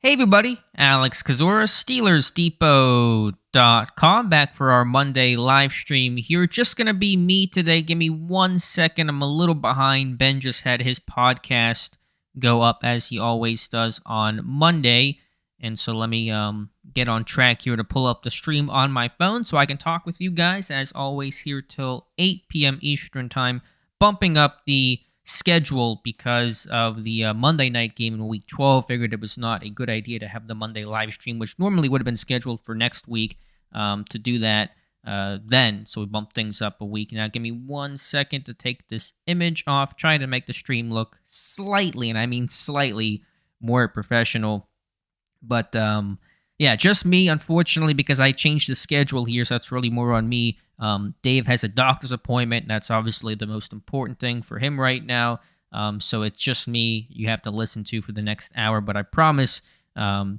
Hey everybody, Alex Kozora, SteelersDepot.com, back for our Monday live stream here. Just going to be me today. Give me 1 second. I'm a little behind. Ben just had his podcast go up as he always does on Monday. And so let me get on track here to pull up the stream on my phone so I can talk with you guys, as always, here till 8 p.m. Eastern Time, bumping up the schedule because of the Monday night game in Week 12. Figured it was not a good idea to have the Monday live stream, which normally would have been scheduled for next week, to do that then. So we bumped things up a week. Now give me 1 second to take this image off, trying to make the stream look slightly, and I mean slightly, more professional. But yeah, just me, unfortunately, because I changed the schedule here, so that's really more on me. Dave has a doctor's appointment, and that's obviously the most important thing for him right now. So it's just me you have to listen to for the next hour, but I promise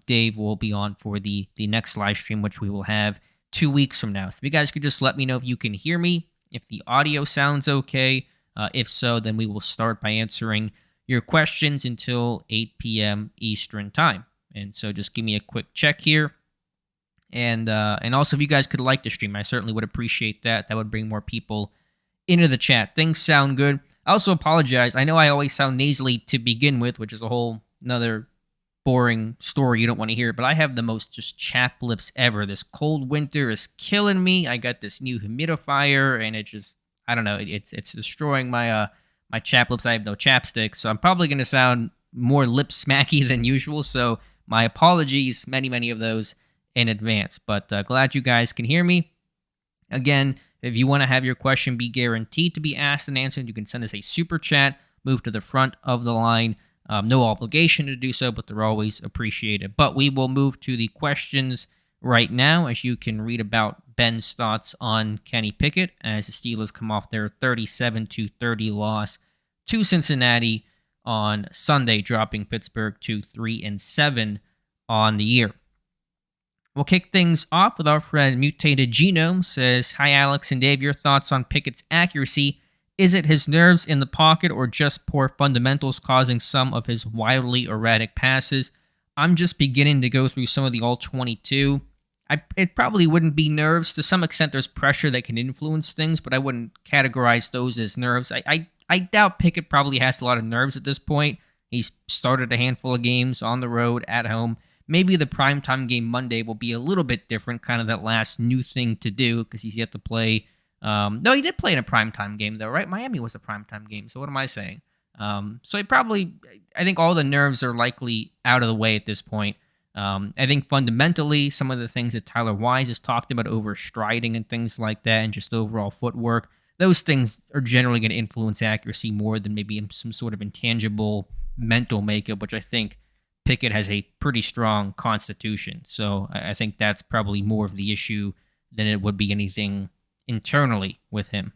Dave will be on for the next live stream, which we will have 2 weeks from now. So if you guys could just let me know if you can hear me, if the audio sounds okay. If so, then we will start by answering your questions until 8 p.m. Eastern Time. And so just give me a quick check here. And also, if you guys could like the stream, I certainly would appreciate that. That would bring more people into the chat. Things sound good. I also apologize. I know I always sound nasally to begin with, which is a whole another boring story you don't want to hear, but I have the most just chapped lips ever. This cold winter is killing me. I got this new humidifier, and it just, I don't know, it's destroying my my chapped lips. I have no chapstick, so I'm probably going to sound more lip smacky than usual, so my apologies, many of those in advance, but glad you guys can hear me. Again, if you want to have your question be guaranteed to be asked and answered, you can send us a super chat, move to the front of the line. No obligation to do so, but they're always appreciated. But we will move to the questions right now, as you can read about Ben's thoughts on Kenny Pickett as the Steelers come off their 37-30 loss to Cincinnati on Sunday, dropping Pittsburgh to 3-7 on the year. We'll kick things off with our friend Mutated Genome. Says, "Hi Alex and Dave, your thoughts on Pickett's accuracy. Is it his nerves in the pocket or just poor fundamentals causing some of his wildly erratic passes? I'm just beginning to go through some of the all-22. It probably wouldn't be nerves. To some extent, there's pressure that can influence things, but I wouldn't categorize those as nerves. I doubt Pickett probably has a lot of nerves at this point. He's started a handful of games on the road, at home. Maybe the primetime game Monday will be a little bit different, kind of that last new thing to do, because he's yet to play. No, he did play in a primetime game, though, right? Miami was a primetime game, so what am I saying? So I think all the nerves are likely out of the way at this point. I think fundamentally, some of the things that Tyler Wise has talked about, overstriding and things like that, and just overall footwork, those things are generally going to influence accuracy more than maybe some sort of intangible mental makeup, which I think Pickett has a pretty strong constitution. So I think that's probably more of the issue than it would be anything internally with him.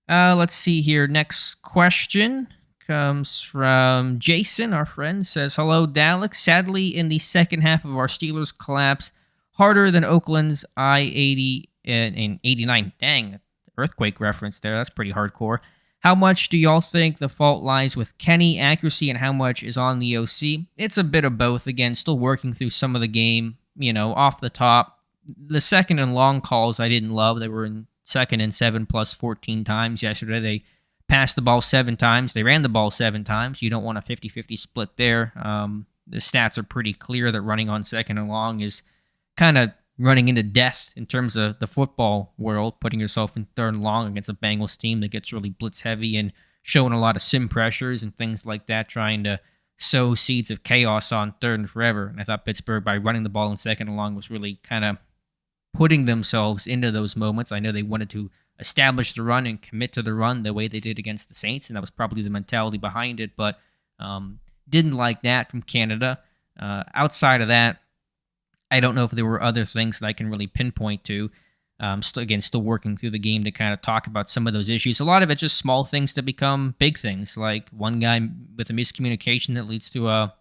Let's see here. Next question comes from Jason, our friend. Says, "Hello, Dalek. Sadly, in the second half of our Steelers collapse, harder than Oakland's I-80 and 89. Dang, earthquake reference there. That's pretty hardcore. How much do y'all think the fault lies with Kenny accuracy and how much is on the OC? It's a bit of both. Again, still working through some of the game, off the top. The second and long calls I didn't love. They were in 2nd and 7 plus 14 times yesterday. They passed the ball 7 times. They ran the ball 7 times. You don't want a 50-50 split there. The stats are pretty clear that running on 2nd and long is kind of running into death in terms of the football world, putting yourself in 3rd and long against a Bengals team that gets really blitz heavy and showing a lot of sim pressures and things like that, trying to sow seeds of chaos on 3rd and forever. And I thought Pittsburgh, by running the ball in 2nd and long, was really kind of putting themselves into those moments. I know they wanted to establish the run and commit to the run the way they did against the Saints, and that was probably the mentality behind it, but didn't like that from Canada. Outside of that, I don't know if there were other things that I can really pinpoint to. Still working through the game to kind of talk about some of those issues. A lot of it's just small things that become big things, like one guy with a miscommunication that leads to a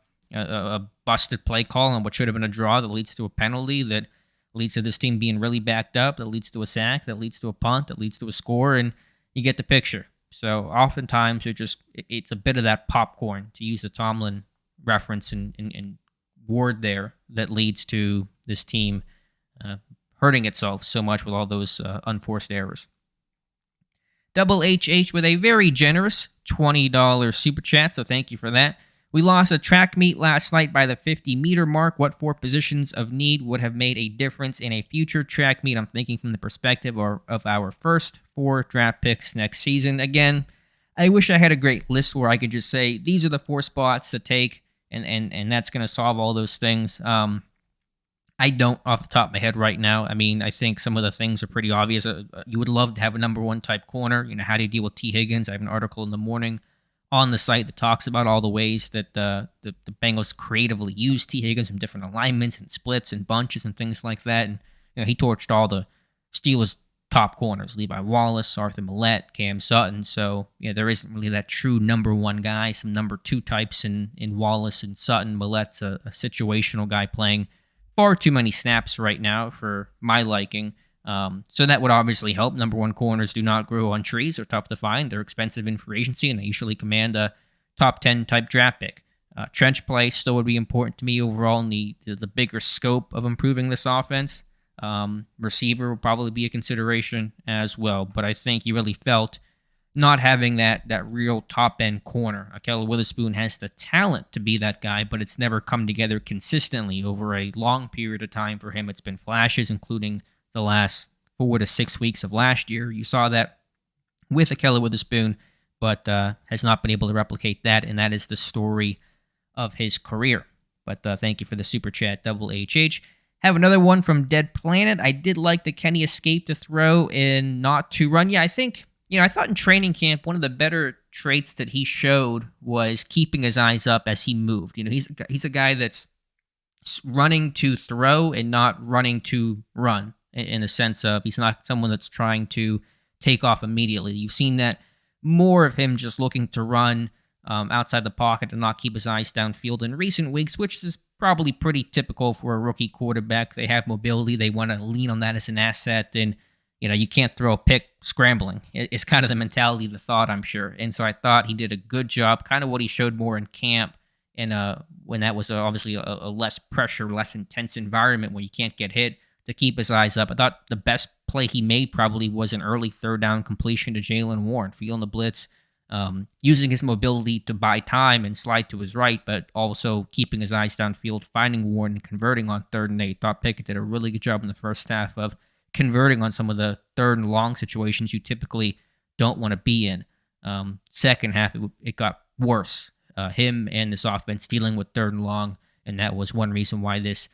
busted play call on what should have been a draw that leads to a penalty that leads to this team being really backed up, that leads to a sack, that leads to a punt, that leads to a score, and you get the picture. So oftentimes it's a bit of that popcorn, to use the Tomlin reference in ward there that leads to this team hurting itself so much with all those unforced errors. Double HH with a very generous $20 super chat, so thank you for that. We lost a track meet last night by the 50-meter mark. What 4 positions of need would have made a difference in a future track meet? I'm thinking from the perspective of our first 4 draft picks next season. Again, I wish I had a great list where I could just say, these are the 4 spots to take, and that's going to solve all those things. I don't off the top of my head right now. I mean, I think some of the things are pretty obvious. You would love to have a number 1 type corner. You know, how do you deal with T. Higgins? I have an article in the morning on the site that talks about all the ways that the Bengals creatively use T. Higgins from different alignments and splits and bunches and things like that. And he torched all the Steelers' top corners: Levi Wallace, Arthur Millette, Cam Sutton. So there isn't really that true number 1 guy. Some number 2 types in Wallace and Sutton. Millette's a situational guy playing far too many snaps right now for my liking. So that would obviously help. Number 1 corners do not grow on trees. They're tough to find. They're expensive in free agency, and they usually command a top 10 type draft pick. Trench play still would be important to me overall in the bigger scope of improving this offense. Receiver would probably be a consideration as well, but I think you really felt not having that real top-end corner. Ahkello Witherspoon has the talent to be that guy, but it's never come together consistently over a long period of time for him. It's been flashes, including the last 4 to 6 weeks of last year. You saw that with Ahkello Witherspoon, but has not been able to replicate that, and that is the story of his career. But thank you for the super chat, Double HH. Have another one from Dead Planet. I did like that Kenny escaped to throw and not to run. Yeah, I think... I thought in training camp, one of the better traits that he showed was keeping his eyes up as he moved. He's a guy that's running to throw and not running to run, in a sense of he's not someone that's trying to take off immediately. You've seen that more of him just looking to run outside the pocket and not keep his eyes downfield in recent weeks, which is probably pretty typical for a rookie quarterback. They have mobility. They want to lean on that as an asset, and you can't throw a pick scrambling. It's kind of the mentality, the thought, I'm sure. And so I thought he did a good job, kind of what he showed more in camp, and when that was obviously a less pressure, less intense environment where you can't get hit, to keep his eyes up. I thought the best play he made probably was an early 3rd down completion to Jaylen Warren, feeling the blitz, using his mobility to buy time and slide to his right, but also keeping his eyes downfield, finding Warren and converting on 3rd and 8. Thought Pickett did a really good job in the first half of converting on some of the 3rd and long situations you typically don't want to be in. Second half, it got worse. Him and this offense dealing with 3rd and long, and that was one reason why this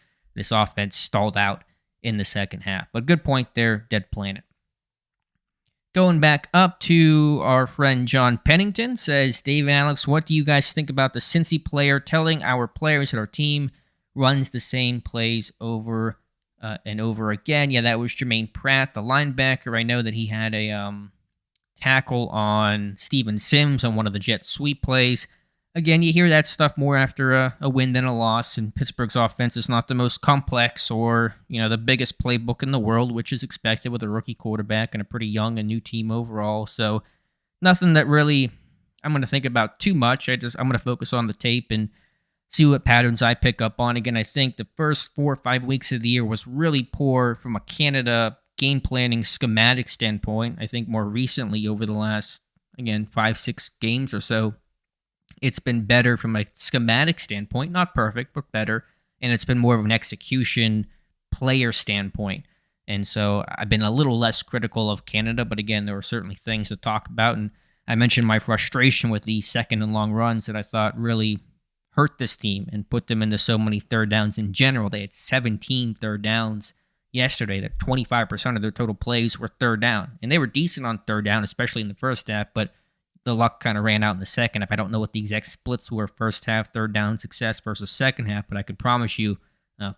offense stalled out in the second half. But good point there, Dead Planet. Going back up to our friend John Pennington, says, Dave and Alex, what do you guys think about the Cincy player telling our players that our team runs the same plays over and over again? Yeah, that was Jermaine Pratt, the linebacker. I know that he had a tackle on Steven Sims on one of the jet sweep plays. Again, you hear that stuff more after a win than a loss, and Pittsburgh's offense is not the most complex or the biggest playbook in the world, which is expected with a rookie quarterback and a pretty young and new team overall. So nothing that really I'm going to think about too much. I'm going to focus on the tape and see what patterns I pick up on. Again, I think the first 4 or 5 weeks of the year was really poor from a Canada game planning schematic standpoint. I think more recently over the last, 5-6 games or so, it's been better from a schematic standpoint. Not perfect, but better. And it's been more of an execution player standpoint. And so I've been a little less critical of Canada, but again, there were certainly things to talk about. And I mentioned my frustration with the 2nd and long runs that I thought really hurt this team and put them into so many 3rd downs in general. They had 17 3rd downs yesterday. That 25% of their total plays were 3rd down. And they were decent on 3rd down, especially in the first half, but the luck kind of ran out in the second half. I don't know what the exact splits were, first half, 3rd down success versus second half, but I can promise you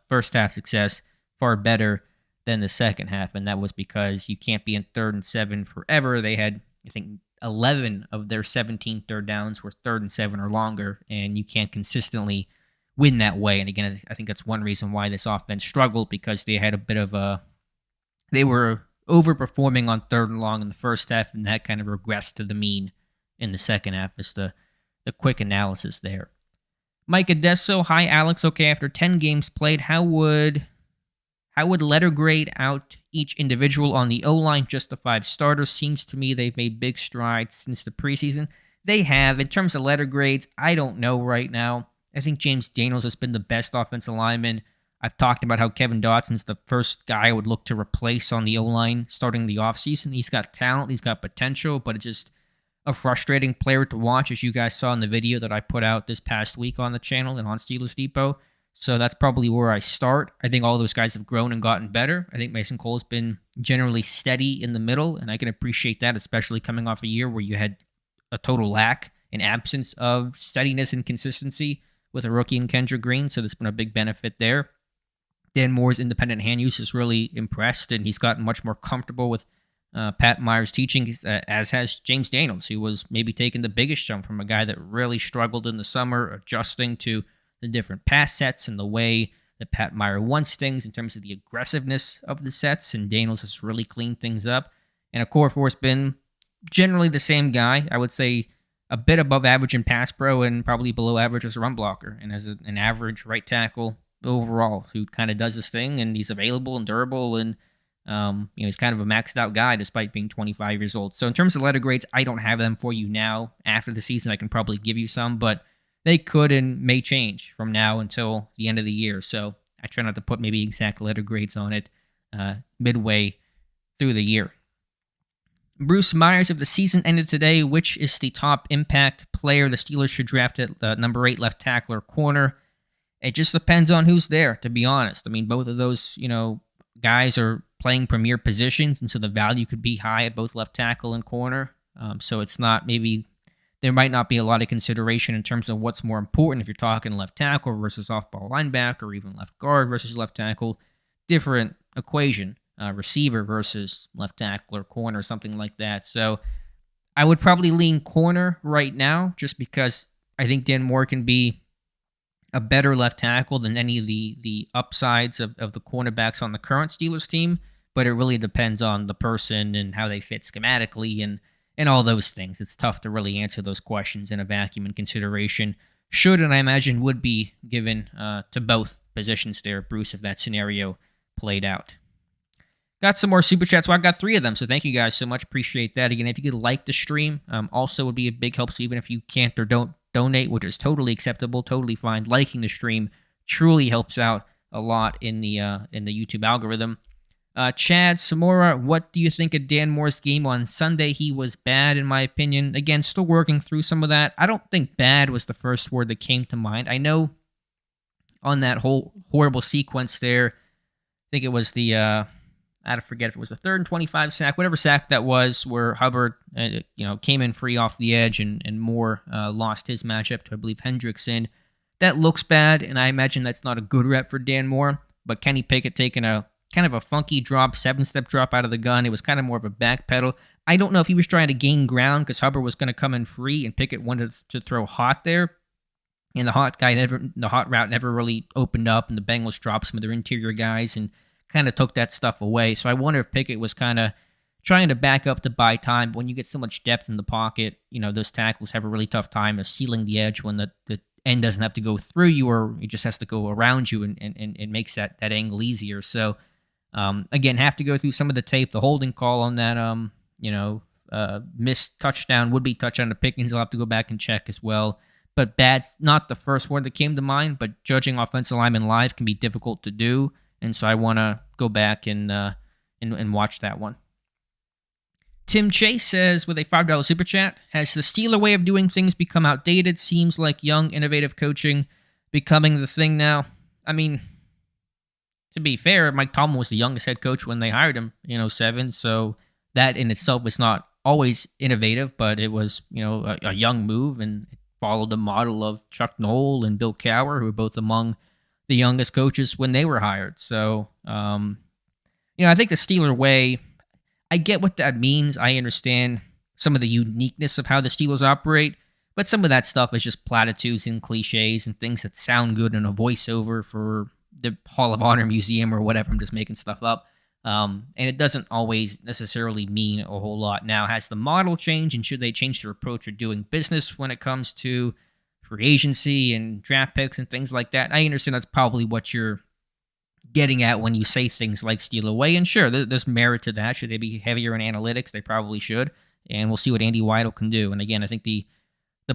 first half success far better than the second half, and that was because you can't be in 3rd and 7 forever. They had, I think, 11 of their 17 3rd downs were 3rd and 7 or longer, and you can't consistently win that way. And again, I think that's one reason why this offense struggled, because they had a bit of they were overperforming on 3rd and long in the first half, and that kind of regressed to the mean in the second half. Is the quick analysis there. Mike Adesso, hi Alex. Okay, after 10 games played, how would letter grade out each individual on the O-line? Just the 5 starters. Seems to me they've made big strides since the preseason. They have. In terms of letter grades, I don't know right now. I think James Daniels has been the best offensive lineman. I've talked about how Kevin Dotson's the first guy I would look to replace on the O-line starting the offseason. He's got talent, he's got potential, but it's just a frustrating player to watch, as you guys saw in the video that I put out this past week on the channel and on Steelers Depot. So that's probably where I start. I think all those guys have grown and gotten better. I think Mason Cole's been generally steady in the middle, and I can appreciate that, especially coming off a year where you had a total lack and absence of steadiness and consistency with a rookie in Kendra Green. So there's been a big benefit there. Dan Moore's independent hand use has really impressed, and he's gotten much more comfortable with Pat Meyer's teaching, as has James Daniels, who was maybe taking the biggest jump from a guy that really struggled in the summer adjusting to the different pass sets and the way that Pat Meyer wants things in terms of the aggressiveness of the sets, and Daniels has really cleaned things up. And of course, been generally the same guy. I would say a bit above average in pass pro and probably below average as a run blocker, and as an average right tackle overall, who kind of does his thing, and he's available and durable, and he's kind of a maxed out guy despite being 25 years old. So in terms of letter grades, I don't have them for you now. After the season, I can probably give you some, but they could and may change from now until the end of the year. So I try not to put maybe exact letter grades on it midway through the year. Bruce Myers, if the season ended today, which is the top impact player the Steelers should draft at number 8 left tackle or corner? It just depends on who's there, to be honest. I mean, both of those, guys are playing premier positions, and so the value could be high at both left tackle and corner. So it's not, maybe there might not be a lot of consideration in terms of what's more important if you're talking left tackle versus off-ball linebacker, or even left guard versus left tackle. Different equation, receiver versus left tackle or corner, something like that. So I would probably lean corner right now, just because I think Dan Moore can be a better left tackle than any of the upsides of the cornerbacks on the current Steelers team, but it really depends on the person and how they fit schematically and all those things. It's tough to really answer those questions in a vacuum, and consideration should, and I imagine would be given to both positions there, Bruce, if that scenario played out. Got some more super chats. Well, I got 3 of them, so thank you guys so much. Appreciate that. Again, if you could like the stream, also would be a big help. So even if you can't or don't donate, which is totally acceptable, totally fine, liking the stream truly helps out a lot in the YouTube algorithm. Chad Samora, what do you think of Dan Moore's game on Sunday? He was bad, in my opinion. Again, still working through some of that. I don't think bad was the first word that came to mind. I know on that whole horrible sequence there, I think it was the I forget if it was the 3rd and 25 sack, whatever sack that was, where Hubbard came in free off the edge, and Moore lost his matchup to, I believe, Hendrickson. That looks bad, and I imagine that's not a good rep for Dan Moore. But Kenny Pickett taking a kind of a funky drop, 7-step drop out of the gun. It was kind of more of a back pedal. I don't know if he was trying to gain ground because Hubbard was going to come in free, and Pickett wanted to throw hot there. And the hot route never really opened up, and the Bengals dropped some of their interior guys and kind of took that stuff away. So I wonder if Pickett was kind of trying to back up to buy time. But when you get so much depth in the pocket, those tackles have a really tough time of sealing the edge when the end doesn't have to go through you, or it just has to go around you, and it makes that angle easier. So again, have to go through some of the tape. The holding call on that missed touchdown, would-be touchdown to Pickens, I'll have to go back and check as well. But bad's not the first word that came to mind, but judging offensive linemen live can be difficult to do. And so I want to go back and watch that one. Tim Chase says, with a $5 super chat, has the Steeler way of doing things become outdated? Seems like young, innovative coaching becoming the thing now. I mean, to be fair, Mike Tomlin was the youngest head coach when they hired him in 2007, so that in itself was not always innovative, but it was a young move, and it followed the model of Chuck Noll and Bill Cowher, who were both among the youngest coaches when they were hired. So, I think the Steeler way, I get what that means. I understand some of the uniqueness of how the Steelers operate, but some of that stuff is just platitudes and cliches and things that sound good in a voiceover for the Hall of Honor Museum or whatever. I'm just making stuff up. And it doesn't always necessarily mean a whole lot. Now, has the model changed, and should they change their approach of doing business when it comes to free agency and draft picks and things like that. I understand that's probably what you're getting at when you say things like steal away. And sure, there's merit to that. Should they be heavier in analytics? They probably should. And we'll see what Andy Weidl can do. And again, I think the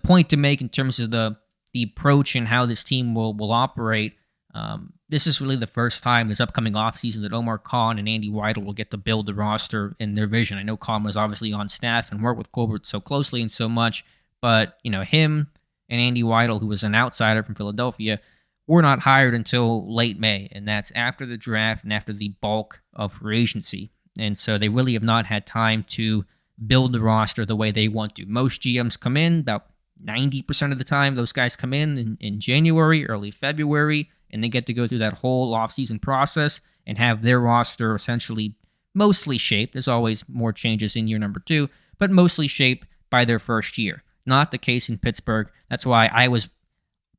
point to make in terms of the approach and how this team will operate, this is really the first time this upcoming offseason that Omar Khan and Andy Weidl will get to build the roster in their vision. I know Khan was obviously on staff and worked with Colbert so closely and so much, but him and Andy Weidl, who was an outsider from Philadelphia, were not hired until late May, and that's after the draft and after the bulk of free agency. And so they really have not had time to build the roster the way they want to. Most GMs come in, about 90% of the time, those guys come in January, early February, and they get to go through that whole offseason process and have their roster essentially mostly shaped. There's always more changes in year number 2, but mostly shaped by their first year. Not the case in Pittsburgh. That's why I was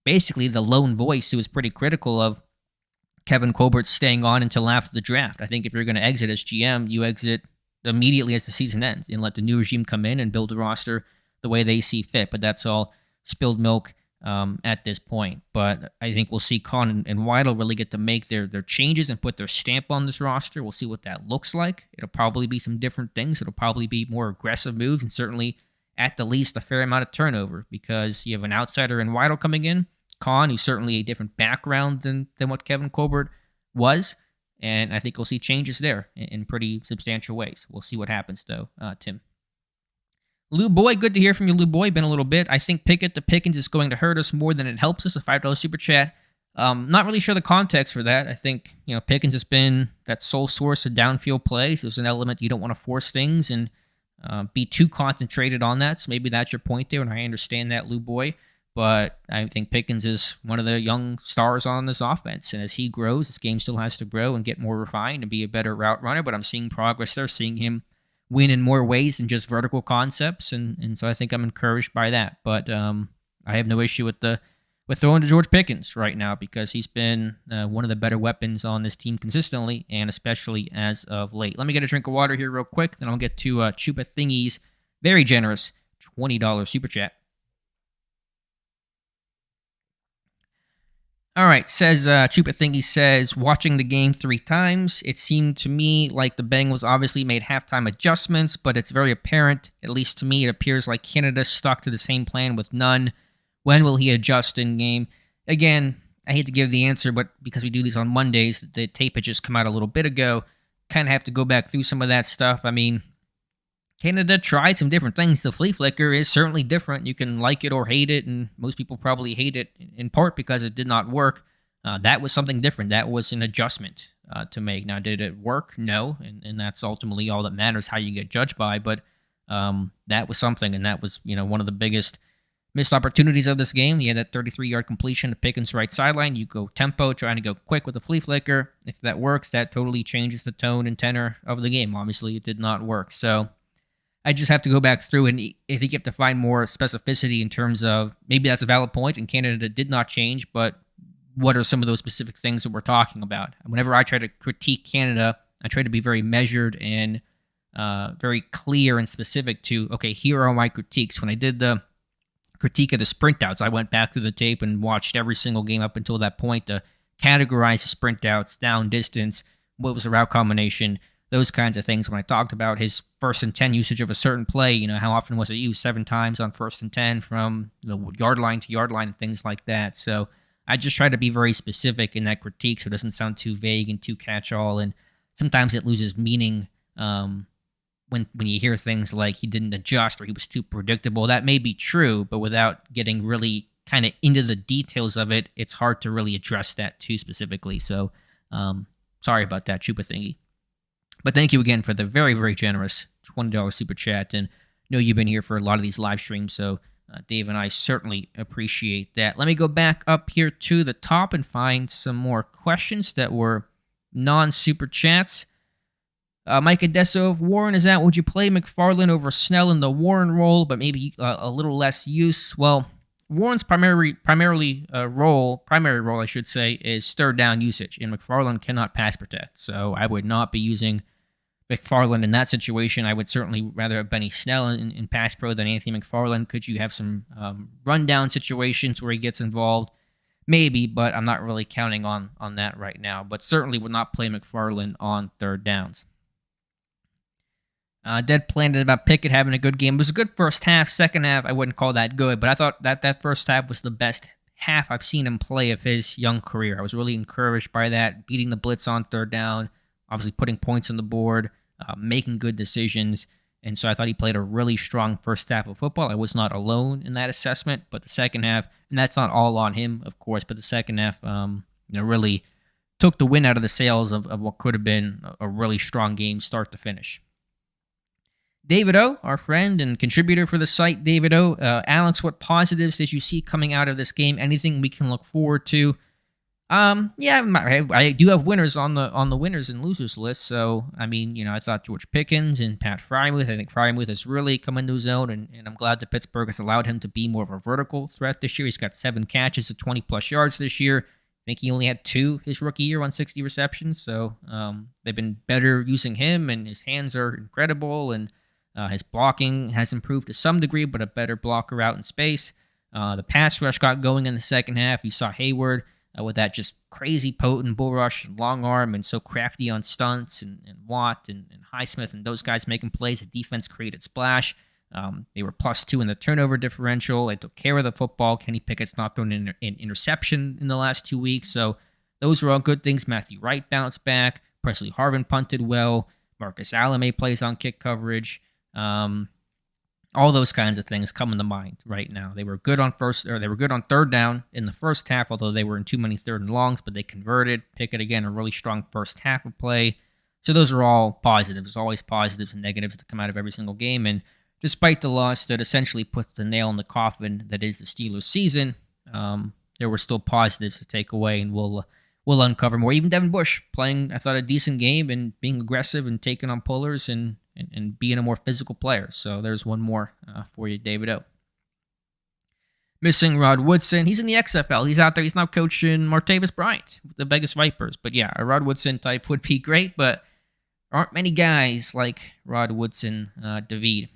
basically the lone voice who was pretty critical of Kevin Colbert staying on until after the draft. I think if you're going to exit as GM, you exit immediately as the season ends and let the new regime come in and build a roster the way they see fit. But that's all spilled milk at this point. But I think we'll see Khan and Weidl really get to make their changes and put their stamp on this roster. We'll see what that looks like. It'll probably be some different things. It'll probably be more aggressive moves and certainly at the least a fair amount of turnover because you have an outsider in Weidl coming in, Khan, who's certainly a different background than what Kevin Colbert was, and I think we'll see changes there in pretty substantial ways. We'll see what happens, though, Tim. Lou Boy, good to hear from you, Lou Boy. Been a little bit. I think Pickett to Pickens is going to hurt us more than it helps us, a $5 super chat. Not really sure the context for that. I think, Pickens has been that sole source of downfield plays. There's an element you don't want to force things and be too concentrated on that. So maybe that's your point there, and I understand that, Lou Boy. But I think Pickens is one of the young stars on this offense. And as he grows, his game still has to grow and get more refined and be a better route runner. But I'm seeing progress there, seeing him win in more ways than just vertical concepts. And so I think I'm encouraged by that. But I have no issue with throwing to George Pickens right now because he's been one of the better weapons on this team consistently and especially as of late. Let me get a drink of water here real quick. Then I'll get to Chupa Thingy's very generous $20 super chat. All right, says Chupa Thingy says, watching the game 3 times, it seemed to me like the Bengals obviously made halftime adjustments, but it's very apparent, at least to me, it appears like Canada stuck to the same plan with none. When will he adjust in game? Again, I hate to give the answer, but because we do these on Mondays, the tape had just come out a little bit ago. Kind of have to go back through some of that stuff. I mean, Canada tried some different things. The flea flicker is certainly different. You can like it or hate it, and most people probably hate it in part because it did not work. That was something different. That was an adjustment to make. Now, did it work? No, and that's ultimately all that matters, how you get judged by. But that was something, and that was one of the biggest missed opportunities of this game. He had that 33-yard completion to Pickens' right sideline. You go tempo, trying to go quick with the flea flicker. If that works, that totally changes the tone and tenor of the game. Obviously, it did not work. So I just have to go back through, and I think you have to find more specificity in terms of maybe that's a valid point, and Canada did not change, but what are some of those specific things that we're talking about? Whenever I try to critique Canada, I try to be very measured and very clear and specific to, okay, here are my critiques. When I did the critique of the sprint outs, I went back through the tape and watched every single game up until that point to categorize the sprint outs, down distance, what was the route combination, those kinds of things. When I talked about his 1st and 10 usage of a certain play, how often was it used? 7 times on 1st and 10 from the yard line to yard line and things like that. So I just try to be very specific in that critique so it doesn't sound too vague and too catch-all. And sometimes it loses meaning when you hear things like he didn't adjust or he was too predictable. That may be true, but without getting really kind of into the details of it, it's hard to really address that too specifically. So sorry about that, Chupa Thingy. But thank you again for the very, very generous $20 super chat. And I know you've been here for a lot of these live streams, so Dave and I certainly appreciate that. Let me go back up here to the top and find some more questions that were non-super chats. Mike Adesso of Warren is out. Would you play McFarland over Snell in the Warren role, but maybe a little less use? Well, Warren's primary role, I should say, is third down usage, and McFarland cannot pass protect. So I would not be using McFarland in that situation. I would certainly rather have Benny Snell in pass pro than Anthony McFarland. Could you have some rundown situations where he gets involved? Maybe, but I'm not really counting on that right now. But certainly would not play McFarland on third downs. Dead Planet about Pickett having a good game. It was a good first half. Second half, I wouldn't call that good, but I thought that first half was the best half I've seen him play of his young career. I was really encouraged by that, beating the blitz on third down, obviously putting points on the board, making good decisions. And so I thought he played a really strong first half of football. I was not alone in that assessment, but the second half, and that's not all on him, of course, but the second half really took the wind out of the sails of what could have been a really strong game start to finish. David O, our friend and contributor for the site, David O. Alex, what positives did you see coming out of this game? Anything we can look forward to? I do have winners on the winners and losers list. So, I thought George Pickens and Pat Freiermuth. I think Freiermuth has really come into his own, and I'm glad that Pittsburgh has allowed him to be more of a vertical threat this year. He's got 7 catches of 20-plus yards this year. I think he only had 2 his rookie year on 60 receptions. So, they've been better using him, and his hands are incredible, and his blocking has improved to some degree, but a better blocker out in space. The pass rush got going in the second half. You saw Hayward with that just crazy potent bull rush and long arm and so crafty on stunts, and Watt and Highsmith and those guys making plays. The defense created splash. They were +2 in the turnover differential. They took care of the football. Kenny Pickett's not thrown an interception in the last 2 weeks. So those were all good things. Matthew Wright bounced back. Presley Harvin punted well. Marcus Allen made plays on kick coverage. All those kinds of things come into mind right now. They were good on third down in the first half, although they were in too many third and longs, but they converted. Pickett, again, a really strong first half of play. So those are all positives. There's always positives and negatives that come out of every single game. And despite the loss that essentially puts the nail in the coffin that is the Steelers season, there were still positives to take away, and we'll uncover more. Even Devin Bush playing, I thought, a decent game and being aggressive and taking on pullers and being a more physical player. So there's one more for you, David O. Missing Rod Woodson. He's in the XFL. He's out there. He's now coaching Martavis Bryant with the Vegas Vipers. But yeah, a Rod Woodson type would be great, but there aren't many guys like Rod Woodson, David.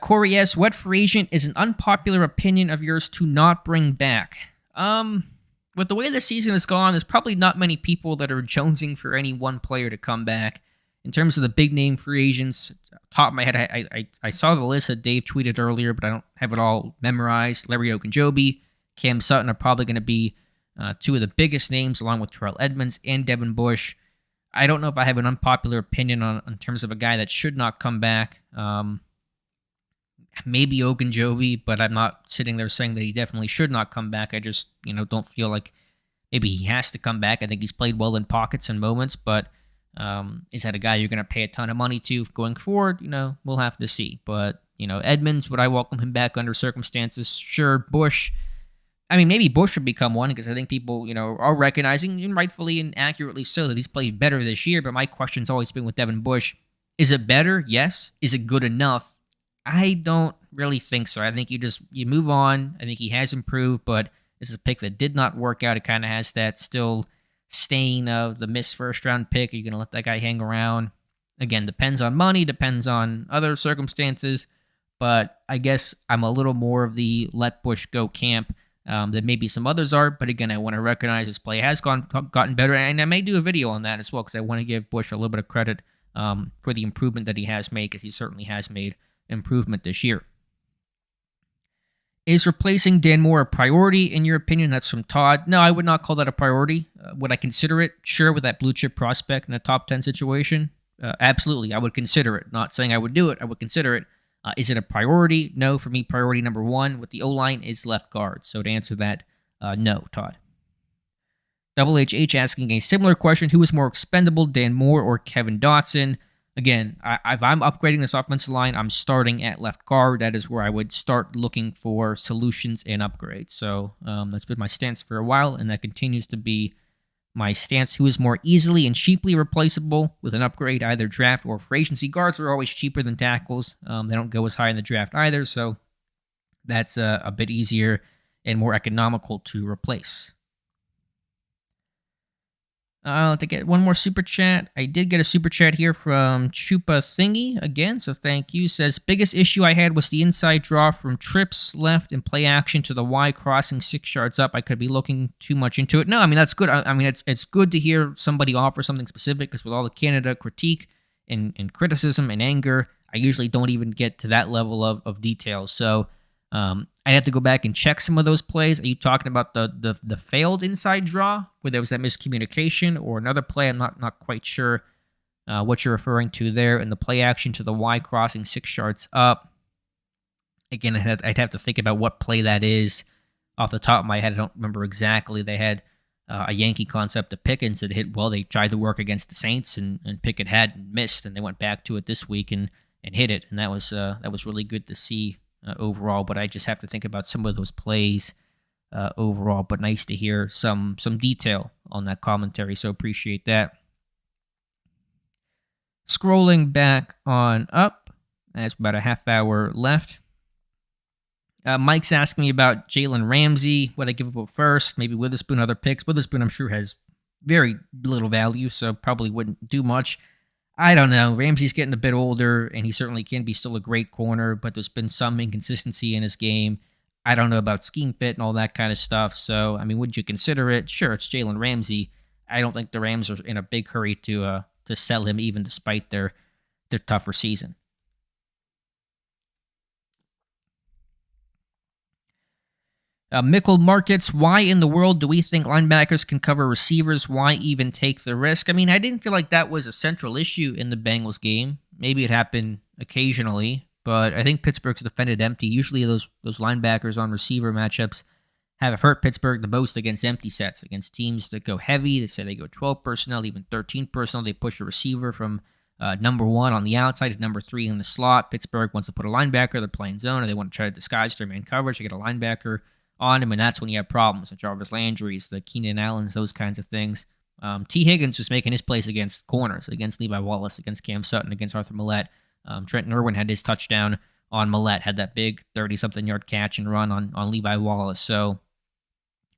Corey S., what free agent is an unpopular opinion of yours to not bring back? With the way the season has gone, there's probably not many people that are jonesing for any one player to come back. In terms of the big-name free agents, top of my head, I saw the list that Dave tweeted earlier, but I don't have it all memorized. Larry Ogunjobi, Cam Sutton are probably going to be 2 of the biggest names, along with Terrell Edmonds and Devin Bush. I don't know if I have an unpopular opinion in terms of a guy that should not come back. Maybe Ogunjobi, but I'm not sitting there saying that he definitely should not come back. I just don't feel like maybe he has to come back. I think he's played well in pockets and moments, but is that a guy you're going to pay a ton of money to going forward? We'll have to see. But, Edmonds, would I welcome him back under circumstances? Sure. Bush, maybe Bush would become one, because I think people, are recognizing, and rightfully and accurately so, that he's played better this year. But my question's always been with Devin Bush. Is it better? Yes. Is it good enough? I don't really think so. I think you move on. I think he has improved, but this is a pick that did not work out. It kind of has that still stain of the missed first-round pick. Are you going to let that guy hang around? Again, depends on money, depends on other circumstances, but I guess I'm a little more of the let Bush go camp than maybe some others are. But again, I want to recognize his play has gotten better, and I may do a video on that as well, because I want to give Bush a little bit of credit for the improvement that he has made, because he certainly has made improvement this year. Is replacing Dan Moore a priority, in your opinion? That's from Todd. No, I would not call that a priority. Would I consider it? Sure, with that blue chip prospect in a top 10 situation? Absolutely, I would consider it. Not saying I would do it, I would consider it. Is it a priority? No, for me, priority number 1 with the O-line is left guard. So to answer that, no, Todd. Double HH asking a similar question. Who is more expendable, Dan Moore or Kevin Dotson? Again, if I'm upgrading this offensive line, I'm starting at left guard. That is where I would start looking for solutions and upgrades. So that's been my stance for a while, and that continues to be my stance. Who is more easily and cheaply replaceable with an upgrade, either draft or free agency? Guards are always cheaper than tackles. They don't go as high in the draft either, so that's a bit easier and more economical to replace. To get one more super chat. I did get a super chat here from Chupa Thingy again, so thank you. Says, biggest issue I had was the inside draw from trips left and play action to the Y crossing 6 yards up. I could be looking too much into it. No, I mean, that's good. I mean, it's good to hear somebody offer something specific, because with all the Canada critique and criticism and anger, I usually don't even get to that level of detail. So I have to go back and check some of those plays. Are you talking about the failed inside draw where there was that miscommunication, or another play? I'm not quite sure what you're referring to there. And the play action to the Y crossing 6 yards up. Again, I'd have to think about what play that is off the top of my head. I don't remember exactly. They had a Yankee concept of Pickens that hit well. They tried to work against the Saints, and Pickett had missed, and they went back to it this week and hit it. And that was really good to see. Overall, but I just have to think about some of those plays overall. But nice to hear some detail on that commentary, so appreciate that. Scrolling back on up, that's about a half hour left. Mike's asking me about Jalen Ramsey, what I give up first, maybe Witherspoon, other picks. Witherspoon, I'm sure, has very little value, so probably wouldn't do much. I don't know. Ramsey's getting a bit older, and he certainly can be still a great corner, but there's been some inconsistency in his game. I don't know about scheme fit and all that kind of stuff. So, I mean, would you consider it? Sure, it's Jalen Ramsey. I don't think the Rams are in a big hurry to sell him, even despite their tougher season. Mickle Markets, why in the world do we think linebackers can cover receivers? Why even take the risk? I mean, I didn't feel like that was a central issue in the Bengals game. Maybe it happened occasionally, but I think Pittsburgh's defended empty. Usually those linebackers on receiver matchups have hurt Pittsburgh the most against empty sets, against teams that go heavy. They say they go 12 personnel, even 13 personnel. They push a receiver from number 1 on the outside to number 3 in the slot. Pittsburgh wants to put a linebacker. They're playing zone, or they want to try to disguise their man coverage. They get a linebacker on him, and that's when you have problems. The Jarvis Landry's, the Keenan Allens, those kinds of things. T. Higgins was making his plays against corners, against Levi Wallace, against Cam Sutton, against Arthur Millette. Trenton Irwin had his touchdown on Millette, had that big 30-something yard catch and run on Levi Wallace. So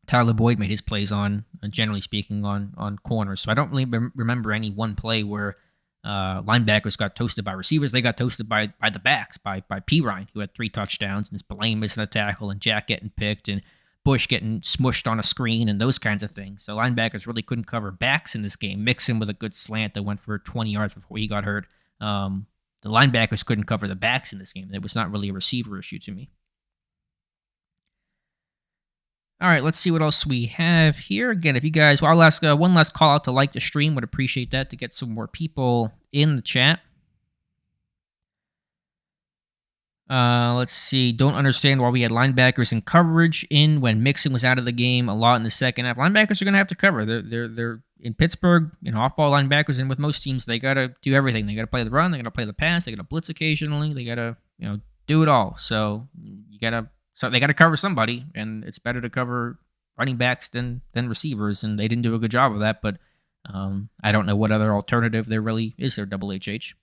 Tyler Boyd made his plays on, generally speaking, on corners. So I don't really remember any one play where linebackers got toasted by receivers. They got toasted by the backs, by P. Ryan, who had 3 touchdowns, and Spillane missing a tackle, and Jack getting picked, and Bush getting smushed on a screen, and those kinds of things. So linebackers really couldn't cover backs in this game. Mixon with a good slant that went for 20 yards before he got hurt. The linebackers couldn't cover the backs in this game. It was not really a receiver issue to me. All right, let's see what else we have here. Again, if you guys, I'll ask one last call out to like the stream. Would appreciate that to get some more people in the chat. Let's see. Don't understand why we had linebackers in coverage in when Mixon was out of the game a lot in the second half. Linebackers are going to have to cover. They're in Pittsburgh, off-ball linebackers, and with most teams, they got to do everything. They got to play the run. They got to play the pass. They got to blitz occasionally. They got to do it all. So they got to cover somebody, and it's better to cover running backs than receivers, and they didn't do a good job of that. But I don't know what other alternative there really is there. Double HH.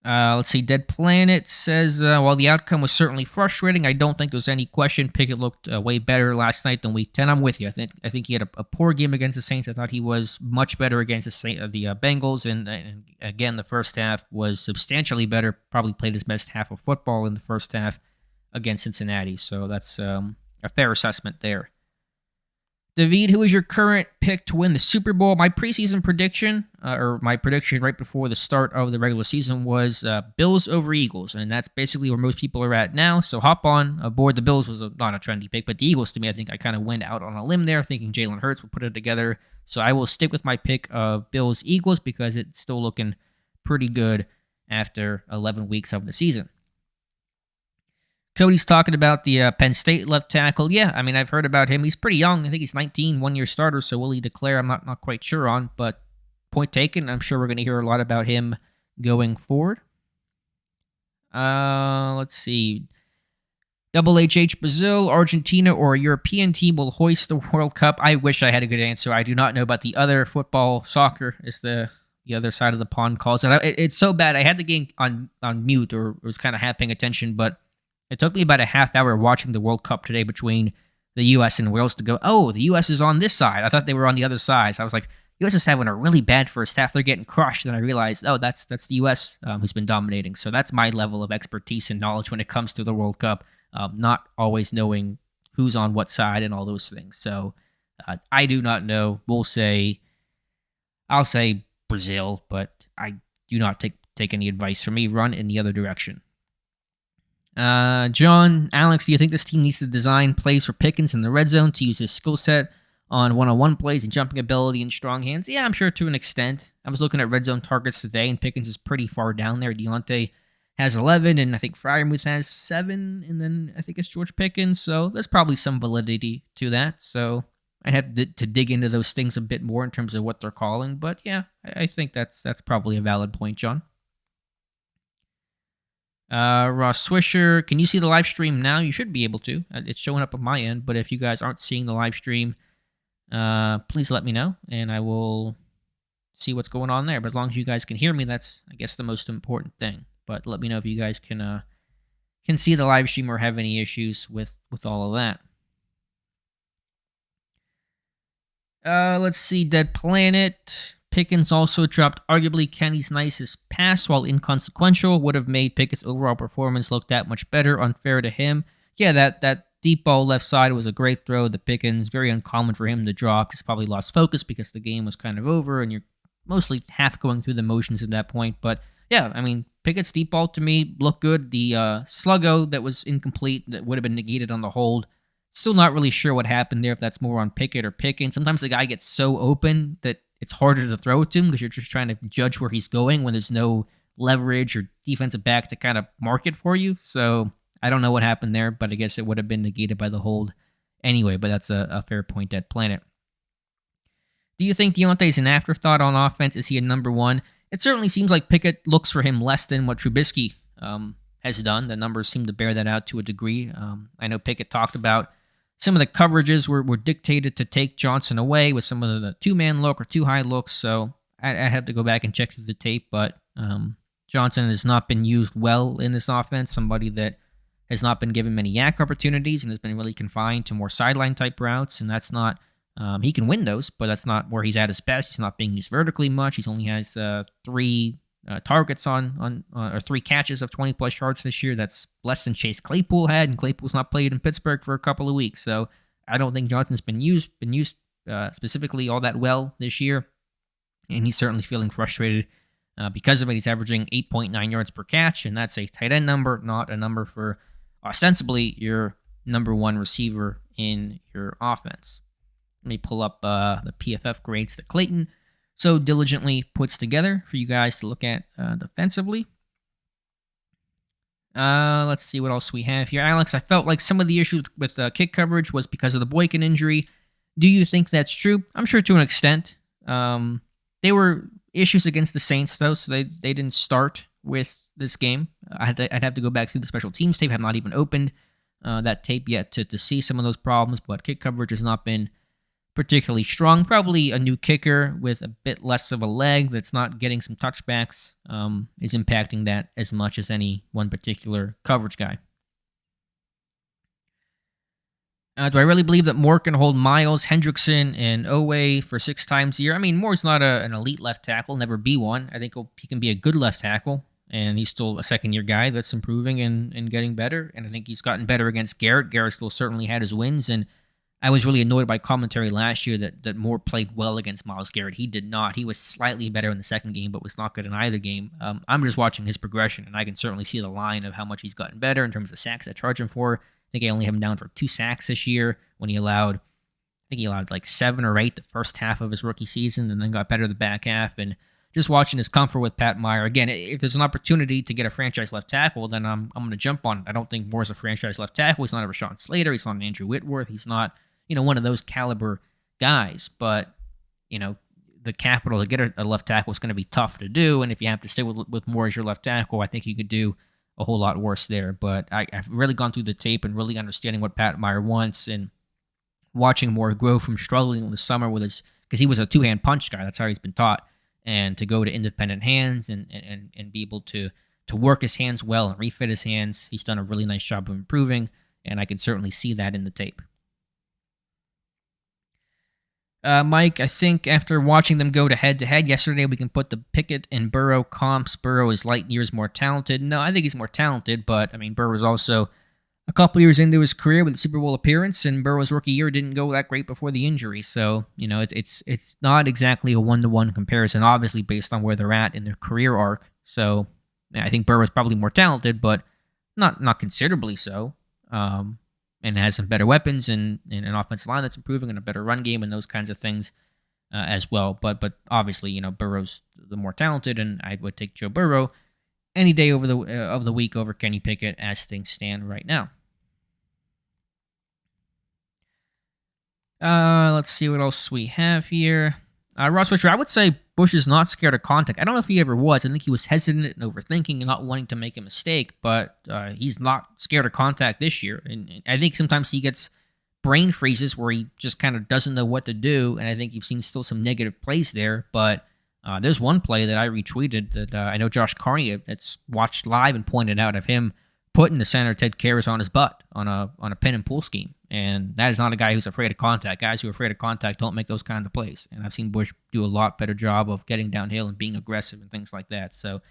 Let's see. Dead Planet says, while the outcome was certainly frustrating, I don't think there's any question Pickett looked way better last night than Week 10. I'm with you. I think he had a poor game against the Saints. I thought he was much better against the Bengals, and again, the first half was substantially better. Probably played his best half of football in the first half against Cincinnati. So that's a fair assessment there. David, who is your current pick to win the Super Bowl? My preseason prediction, or my prediction right before the start of the regular season, was Bills over Eagles, and that's basically where most people are at now. So hop on aboard. The Bills was not a trendy pick, but the Eagles, to me, I think I kind of went out on a limb there, thinking Jalen Hurts would put it together. So I will stick with my pick of Bills-Eagles because it's still looking pretty good after 11 weeks of the season. Cody's talking about the Penn State left tackle. Yeah, I mean, I've heard about him. He's pretty young. I think he's 19, one-year starter, so will he declare? I'm not quite sure on, but point taken. I'm sure we're going to hear a lot about him going forward. Let's see. Double HH, Brazil, Argentina, or a European team will hoist the World Cup. I wish I had a good answer. I do not know about the other football. Soccer is the other side of the pond calls it. It's so bad. I had the game on mute, or was kind of half paying attention, but it took me about a half hour watching the World Cup today between the U.S. and Wales to go, oh, the U.S. is on this side. I thought they were on the other side. So I was like, U.S. is having a really bad first half. They're getting crushed. Then I realized, oh, that's the U.S. Who's been dominating. So that's my level of expertise and knowledge when it comes to the World Cup, not always knowing who's on what side and all those things. So I do not know. I'll say Brazil, but I do not take any advice from me. Run in the other direction. John, Alex, do you think this team needs to design plays for Pickens in the red zone to use his skill set on one-on-one plays and jumping ability and strong hands? Yeah, I'm sure to an extent. I was looking at red zone targets today, and Pickens is pretty far down there. Deontay has 11, and I think Freiermuth has 7, and then I think it's George Pickens. So there's probably some validity to that. So I have to dig into those things a bit more in terms of what they're calling. But yeah, I think that's probably a valid point, John. Ross Swisher, can you see the live stream now? You should be able to. It's showing up on my end, but if you guys aren't seeing the live stream, please let me know, and I will see what's going on there. But as long as you guys can hear me, that's, I guess, the most important thing. But let me know if you guys can see the live stream or have any issues with all of that. Let's see, Dead Planet. Pickens also dropped arguably Kenny's nicest pass, while inconsequential, would have made Pickett's overall performance look that much better. Unfair to him. Yeah, that deep ball left side was a great throw. The Pickens, very uncommon for him to drop. Just probably lost focus because the game was kind of over, and you're mostly half going through the motions at that point. But yeah, I mean, Pickett's deep ball to me looked good. The sluggo that was incomplete, that would have been negated on the hold. Still not really sure what happened there, if that's more on Pickett or Pickens. Sometimes the guy gets so open that it's harder to throw it to him because you're just trying to judge where he's going when there's no leverage or defensive back to kind of mark it for you. So I don't know what happened there, but I guess it would have been negated by the hold anyway, but that's a fair point, Dead Planet. Do you think Deontay's an afterthought on offense? Is he a number one? It certainly seems like Pickett looks for him less than what Trubisky has done. The numbers seem to bear that out to a degree. I know Pickett talked about some of the coverages were dictated to take Johnson away with some of the two-man look or two-high looks, so I have to go back and check through the tape, but Johnson has not been used well in this offense, somebody that has not been given many yak opportunities and has been really confined to more sideline-type routes, and that's not, he can win those, but that's not where he's at his best. He's not being used vertically much. He only has 3 targets or 3 catches of 20-plus yards this year. That's less than Chase Claypool had, and Claypool's not played in Pittsburgh for a couple of weeks. So I don't think Johnson's been used specifically all that well this year, and he's certainly feeling frustrated because of it. He's averaging 8.9 yards per catch, and that's a tight end number, not a number for ostensibly your number one receiver in your offense. Let me pull up the PFF grades that Clayton so diligently puts together for you guys to look at defensively. Let's see what else we have here. Alex, I felt like some of the issues with kick coverage was because of the Boykin injury. Do you think that's true? I'm sure to an extent. They were issues against the Saints, though, so they didn't start with this game. I'd have to go back through the special teams tape. I have not even opened that tape yet to see some of those problems, but kick coverage has not been particularly strong. Probably a new kicker with a bit less of a leg that's not getting some touchbacks is impacting that as much as any one particular coverage guy. Do I really believe that Moore can hold Miles, Hendrickson, and Owe for 6 times a year? I mean, Moore's not an elite left tackle, never be one. I think he can be a good left tackle, and he's still a second-year guy that's improving and getting better, and I think he's gotten better against Garrett. Garrett still certainly had his wins, and I was really annoyed by commentary last year that Moore played well against Myles Garrett. He did not. He was slightly better in the second game, but was not good in either game. I'm just watching his progression, and I can certainly see the line of how much he's gotten better in terms of sacks I charge him for. I think I only have him down for 2 sacks this year when he allowed like 7 or 8 the first half of his rookie season and then got better the back half. And just watching his comfort with Pat Meyer. Again, if there's an opportunity to get a franchise left tackle, then I'm going to jump on it. I don't think Moore's a franchise left tackle. He's not a Rashawn Slater. He's not an Andrew Whitworth. He's not one of those caliber guys, but, the capital to get a left tackle is going to be tough to do, and if you have to stay with Moore as your left tackle, I think you could do a whole lot worse there. But I've really gone through the tape and really understanding what Pat Meyer wants, and watching Moore grow from struggling in the summer because he was a 2-hand punch guy. That's how he's been taught, and to go to independent hands and be able to work his hands well and refit his hands. He's done a really nice job of improving, and I can certainly see that in the tape. Mike, I think after watching them go to head yesterday, we can put the Pickett and Burrow comps. Burrow is light years more talented. No, I think he's more talented, but I mean, Burrow is also a couple years into his career with a Super Bowl appearance, and Burrow's rookie year didn't go that great before the injury. So, it's not exactly a one-to-one comparison, obviously, based on where they're at in their career arc. So, yeah, I think Burrow's probably more talented, but not considerably so. And has some better weapons and an offensive line that's improving and a better run game and those kinds of things as well. But obviously, Burrow's the more talented, and I would take Joe Burrow any day over the of the week over Kenny Pickett as things stand right now. Let's see what else we have here. Ross Fisher, I would say Bush is not scared of contact. I don't know if he ever was. I think he was hesitant and overthinking and not wanting to make a mistake, but he's not scared of contact this year. And I think sometimes he gets brain freezes where he just kind of doesn't know what to do, and I think you've seen still some negative plays there, but there's one play that I retweeted that I know Josh Carney that's watched live and pointed out of him putting the center Ted Karras on his butt on a pin and pull scheme. And that is not a guy who's afraid of contact. Guys who are afraid of contact don't make those kinds of plays. And I've seen Bush do a lot better job of getting downhill and being aggressive and things like that. So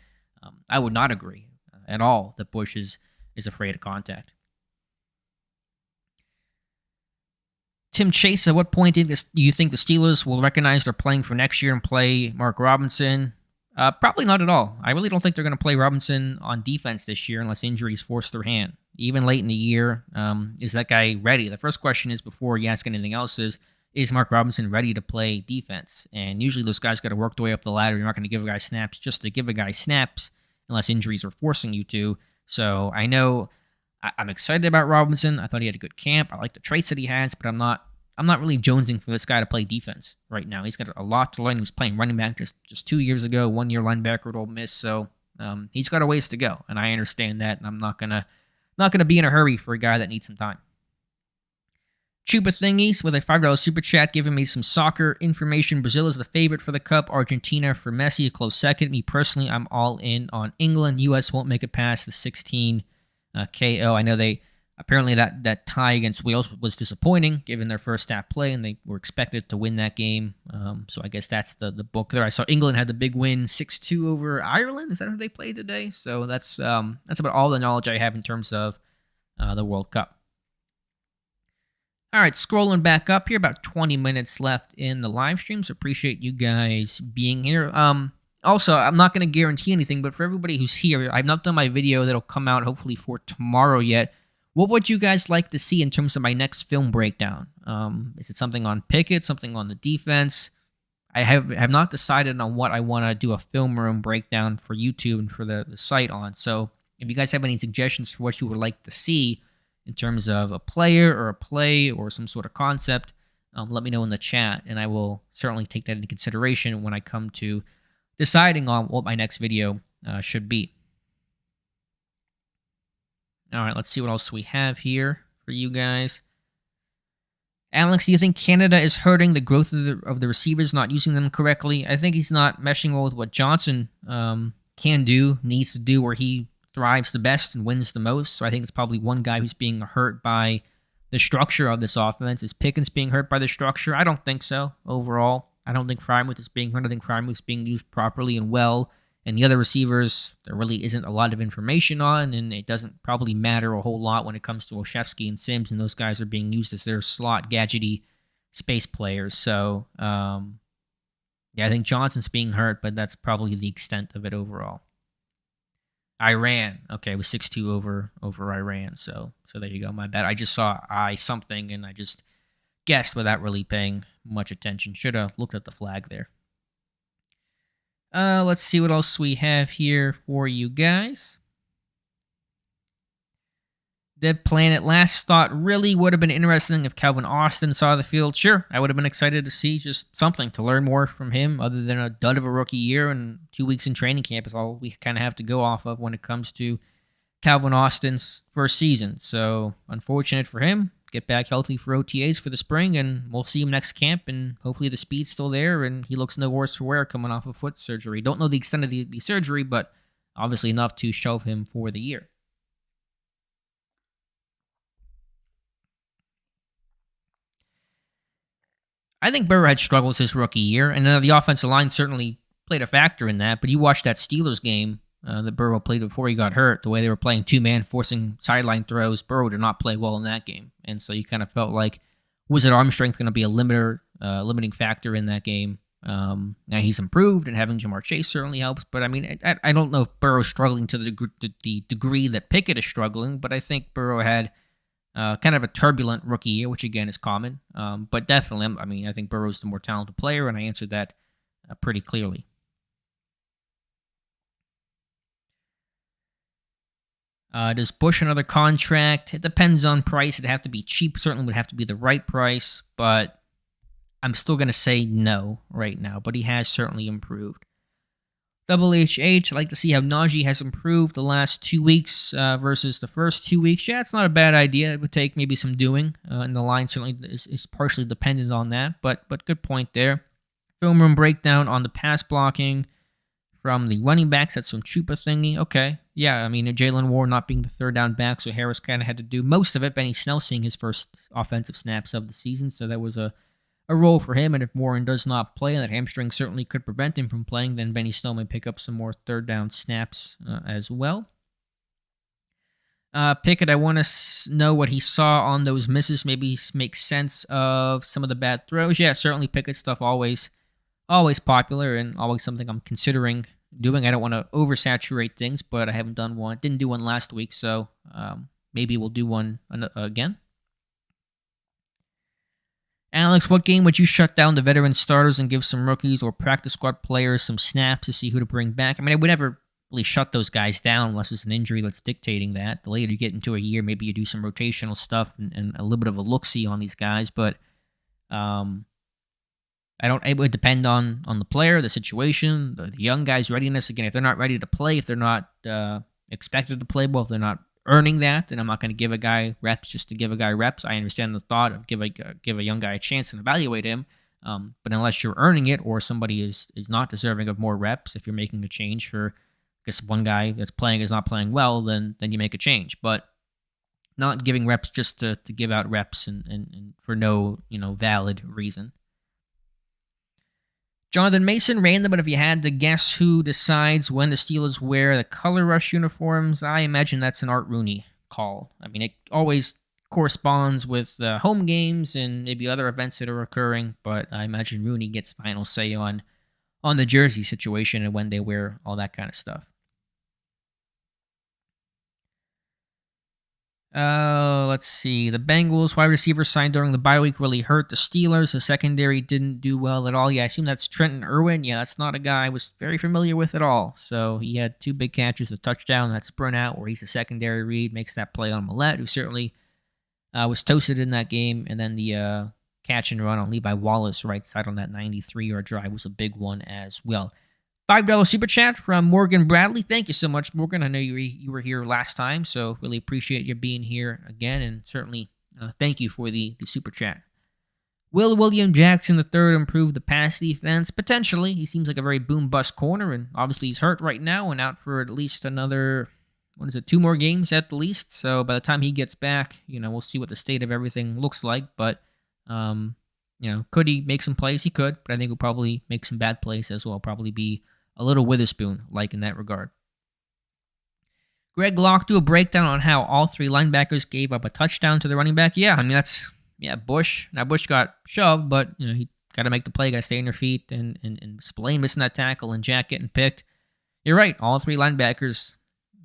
I would not agree at all that Bush is afraid of contact. Tim Chase, at what point do you think the Steelers will recognize they're playing for next year and play Mark Robinson? Probably not at all. I really don't think they're going to play Robinson on defense this year unless injuries force their hand. Even late in the year, is that guy ready? The first question is, before you ask anything else, is Mark Robinson ready to play defense? And usually those guys got to work their way up the ladder. You're not going to give a guy snaps just to give a guy snaps unless injuries are forcing you to. So I know I'm excited about Robinson. I thought he had a good camp. I like the traits that he has, but I'm not really jonesing for this guy to play defense right now. He's got a lot to learn. He was playing running back just 2 years ago, 1 year linebacker at Ole Miss. So he's got a ways to go, and I understand that, and I'm not gonna be in a hurry for a guy that needs some time. Chupa Thingies with a $5 super chat giving me some soccer information. Brazil is the favorite for the Cup. Argentina for Messi, a close second. Me personally, I'm all in on England. U.S. won't make it past the 16 KO. I know apparently that tie against Wales was disappointing given their first half play, and they were expected to win that game. So I guess that's the book there. I saw England had the big win 6-2 over Ireland. Is that who they played today? So that's about all the knowledge I have in terms of the World Cup. All right, scrolling back up here, about 20 minutes left in the live stream, so appreciate you guys being here. Also, I'm not going to guarantee anything, but for everybody who's here, I've not done my video that'll come out hopefully for tomorrow yet. What would you guys like to see in terms of my next film breakdown? Is it something on Pickett, something on the defense? I have not decided on what I want to do a film room breakdown for YouTube and for the site on. So if you guys have any suggestions for what you would like to see in terms of a player or a play or some sort of concept, let me know in the chat, and I will certainly take that into consideration when I come to deciding on what my next video should be. All right, let's see what else we have here for you guys. Alex, do you think Canada is hurting the growth of the receivers, not using them correctly? I think he's not meshing well with what Johnson can do, needs to do, where he thrives the best and wins the most. So I think it's probably one guy who's being hurt by the structure of this offense. Is Pickens being hurt by the structure? I don't think so overall. I don't think Frymouth is being hurt. I think Frymouth is being used properly and well. And the other receivers, there really isn't a lot of information on, and it doesn't probably matter a whole lot when it comes to Olszewski and Sims, and those guys are being used as their slot, gadgety space players. So, yeah, I think Johnson's being hurt, but that's probably the extent of it overall. Iran. Okay, it was 6-2 over Iran, so there you go. My bad. I just saw something, and I just guessed without really paying much attention. Should have looked at the flag there. Let's see what else we have here for you guys. Dead Planet last thought really would have been interesting if Calvin Austin saw the field. Sure, I would have been excited to see just something to learn more from him other than a dud of a rookie year, and 2 weeks in training camp is all we kind of have to go off of when it comes to Calvin Austin's first season. So, unfortunate for him. Get back healthy for OTAs for the spring, and we'll see him next camp, and hopefully the speed's still there, and he looks no worse for wear coming off of foot surgery. Don't know the extent of the surgery, but obviously enough to shelve him for the year. I think Burrow had struggles his rookie year, and the offensive line certainly played a factor in that. But you watched that Steelers game that Burrow played before he got hurt, the way they were playing two-man, forcing sideline throws. Burrow did not play well in that game. And so you kind of felt like, was his arm strength going to be a limiting factor in that game? Now he's improved, and having Jamar Chase certainly helps. But I mean, I don't know if Burrow's struggling to the degree that Pickett is struggling, but I think Burrow had kind of a turbulent rookie year, which again is common. But definitely, I mean, I think Burrow's the more talented player, and I answered that pretty clearly. Does Bush another contract? It depends on price. It'd have to be cheap. Certainly would have to be the right price, but I'm still going to say no right now. But he has certainly improved. Double HH, I'd like to see how Najee has improved the last 2 weeks versus the first 2 weeks. Yeah, it's not a bad idea. It would take maybe some doing, and the line certainly is partially dependent on that, but good point there. Film room breakdown on the pass blocking from the running backs. That's some Chupa thingy. Okay, yeah, I mean, Jalen Warren not being the third down back, so Harris kind of had to do most of it. Benny Snell seeing his first offensive snaps of the season, so that was a role for him, and if Warren does not play, and that hamstring certainly could prevent him from playing, then Benny Snell may pick up some more third down snaps as well. Pickett, I want to know what he saw on those misses, maybe make sense of some of the bad throws. Yeah, certainly Pickett stuff always popular and always something I'm considering doing. I don't want to oversaturate things, but I haven't done one. Didn't do one last week, so maybe we'll do one again. Alex, what game would you shut down the veteran starters and give some rookies or practice squad players some snaps to see who to bring back? I mean, I would never really shut those guys down unless it's an injury that's dictating that. The later you get into a year, maybe you do some rotational stuff and a little bit of a look-see on these guys. But it would depend on the player, the situation, the young guy's readiness. Again, if they're not ready to play, if they're not expected to play well, if they're not earning that, and I'm not going to give a guy reps just to give a guy reps. I understand the thought of give a young guy a chance and evaluate him, but unless you're earning it or somebody is not deserving of more reps, if you're making a change for, I guess one guy that's playing is not playing well, then you make a change. But not giving reps just to give out reps and for no valid reason. Jonathan Mason, random, but if you had to guess who decides when the Steelers wear the color rush uniforms, I imagine that's an Art Rooney call. I mean, it always corresponds with home games and maybe other events that are occurring, but I imagine Rooney gets final say on the jersey situation and when they wear all that kind of stuff. Let's see. The Bengals wide receiver signed during the bye week really hurt the Steelers. The secondary didn't do well at all. Yeah, I assume that's Trenton Irwin. Yeah, that's not a guy I was very familiar with at all. So he had 2 big catches, a touchdown, that sprint out where he's a secondary read, makes that play on Millette, who certainly was toasted in that game. And then the catch and run on Levi Wallace right side on that 93-yard drive was a big one as well. $5 super chat from Morgan Bradley. Thank you so much, Morgan. I know you were here last time, so really appreciate you being here again, and certainly thank you for the super chat. Will William Jackson III improve the pass defense? Potentially. He seems like a very boom-bust corner, and obviously he's hurt right now and out for at least another, 2 more games at the least. So by the time he gets back, we'll see what the state of everything looks like, but could he make some plays? He could, but I think he'll probably make some bad plays as well. Probably be a little Witherspoon-like in that regard. Greg Locke, do a breakdown on how all 3 linebackers gave up a touchdown to the running back. Yeah, I mean, Bush. Now, Bush got shoved, but, he got to make the play, got to stay on your feet, and Spillane missing that tackle, and Jack getting picked. You're right, all 3 linebackers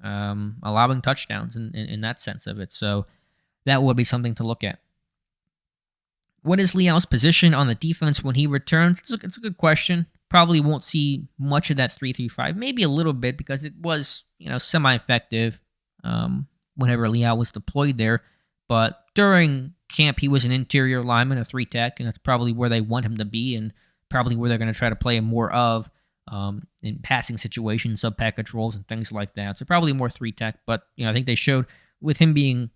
allowing touchdowns in that sense of it, so that would be something to look at. What is Leal's position on the defense when he returns? It's a good question. Probably won't see much of that 3-3-5, maybe a little bit because it was, semi-effective whenever Leal was deployed there. But during camp, he was an interior lineman, a 3-tech, and that's probably where they want him to be and probably where they're going to try to play him more of in passing situations, sub-package roles, and things like that. So probably more 3-tech, but I think they showed with him being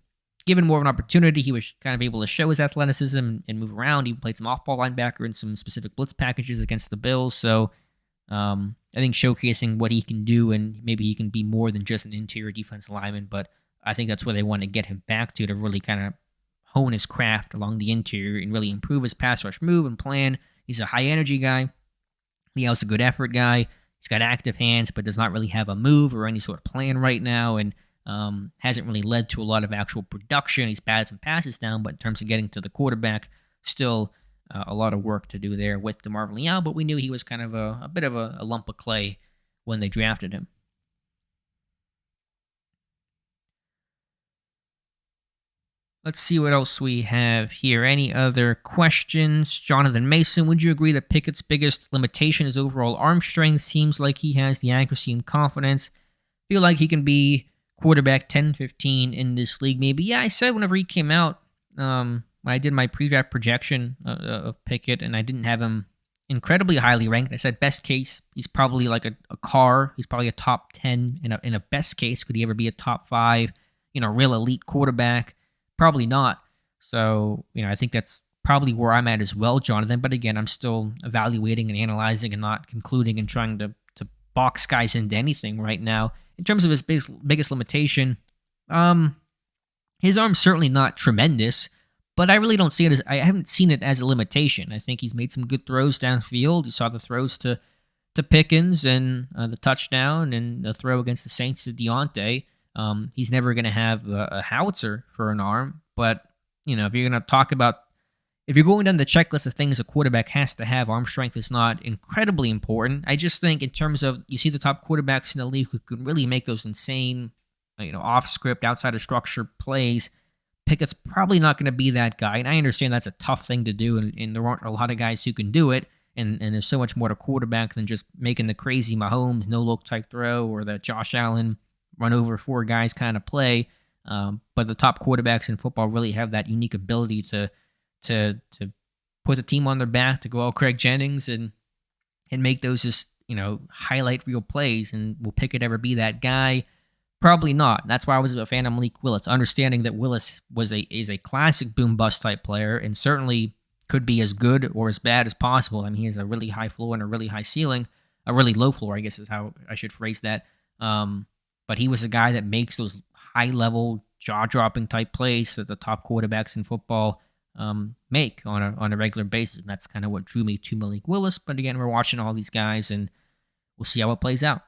given more of an opportunity, he was kind of able to show his athleticism and move around. He played some off-ball linebacker in some specific blitz packages against the Bills. So I think showcasing what he can do, and maybe he can be more than just an interior defensive lineman, but I think that's where they want to get him back to really kind of hone his craft along the interior and really improve his pass rush move and plan. He's a high-energy guy. He's also a good effort guy. He's got active hands, but does not really have a move or any sort of plan right now, and hasn't really led to a lot of actual production. He's batted some passes down, but in terms of getting to the quarterback, still a lot of work to do there with DeMarvin Leal, but we knew he was kind of a bit of a lump of clay when they drafted him. Let's see what else we have here. Any other questions? Jonathan Mason, would you agree that Pickett's biggest limitation is overall arm strength? Seems like he has the accuracy and confidence. Feel like he can be quarterback 10-15 in this league maybe. Yeah, I said whenever he came out, when I did my pre-draft projection of Pickett, and I didn't have him incredibly highly ranked. I said best case, he's probably like a car. He's probably a top 10 in a best case. Could he ever be a top 5, real elite quarterback? Probably not. So, I think that's probably where I'm at as well, Jonathan. But again, I'm still evaluating and analyzing and not concluding and trying to box guys into anything right now. In terms of his biggest limitation, his arm's certainly not tremendous, but I really don't see it I haven't seen it as a limitation. I think he's made some good throws downfield. You saw the throws to Pickens and the touchdown and the throw against the Saints to Deontay. He's never going to have a howitzer for an arm, but if you're going to talk about, if you're going down the checklist of things a quarterback has to have, arm strength is not incredibly important. I just think in terms of, you see the top quarterbacks in the league who can really make those insane, off script, outside of structure plays. Pickett's probably not going to be that guy, and I understand that's a tough thing to do, and there aren't a lot of guys who can do it. And there's so much more to quarterback than just making the crazy Mahomes no-look type throw or the Josh Allen run over 4 guys kind of play. But the top quarterbacks in football really have that unique ability to put the team on their back, to go out Craig Jennings and make those just, highlight reel plays. And will Pickett ever be that guy? Probably not. That's why I was a fan of Malik Willis, understanding that Willis is a classic boom-bust type player and certainly could be as good or as bad as possible. I mean, he has a really high floor and a really high ceiling, a really low floor, I guess is how I should phrase that. But he was a guy that makes those high-level, jaw-dropping type plays that the top quarterbacks in football make on a regular basis. And that's kind of what drew me to Malik Willis. But again, we're watching all these guys, and we'll see how it plays out.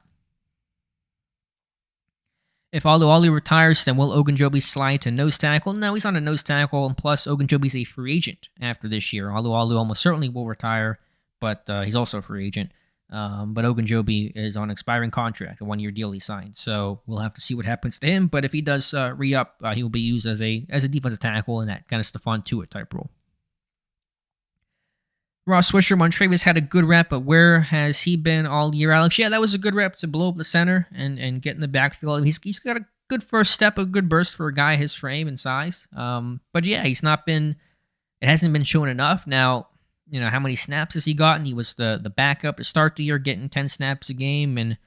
If Oluwalu retires, then will Ogunjobi slide to nose tackle? No, he's not a nose tackle, and plus Ogunjobi's a free agent after this year. Oluwalu almost certainly will retire, but he's also a free agent. But Ogunjobi is on an expiring contract, a 1-year deal he signed. So we'll have to see what happens to him. But if he does re-up, he will be used as a defensive tackle in that kind of Stephon Tuitt type role. Ross Swisher, Montravius had a good rep, but where has he been all year, Alex? Yeah, that was a good rep to blow up the center and get in the backfield. He's got a good first step, a good burst for a guy his frame and size. But yeah, it hasn't been shown enough. Now, how many snaps has he gotten? He was the backup to start the year, getting 10 snaps a game. And,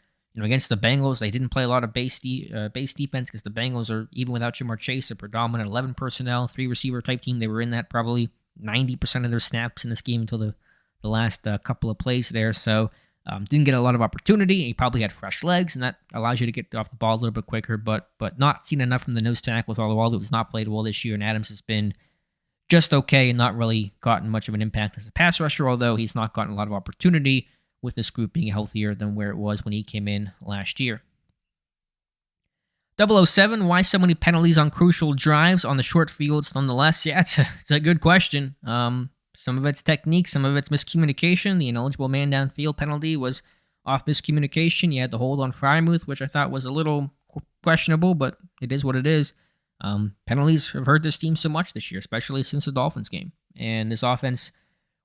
against the Bengals, they didn't play a lot of base defense because the Bengals are, even without Jamar Chase, a predominant 11 personnel, 3-receiver type team. They were in that probably 90% of their snaps in this game until the last couple of plays there. So didn't get a lot of opportunity. He probably had fresh legs, and that allows you to get off the ball a little bit quicker. But not seen enough from the nose tackle with Oluwalu. It was not played well this year, and Adams has been just okay and not really gotten much of an impact as a pass rusher, although he's not gotten a lot of opportunity with this group being healthier than where it was when he came in last year. 007, why so many penalties on crucial drives on the short fields nonetheless? Yeah, it's a good question. Some of it's technique, some of it's miscommunication. The ineligible man downfield penalty was off miscommunication. You had the hold on Frymouth, which I thought was a little questionable, but it is what it is. Penalties have hurt this team so much this year, especially since the Dolphins game. And this offense,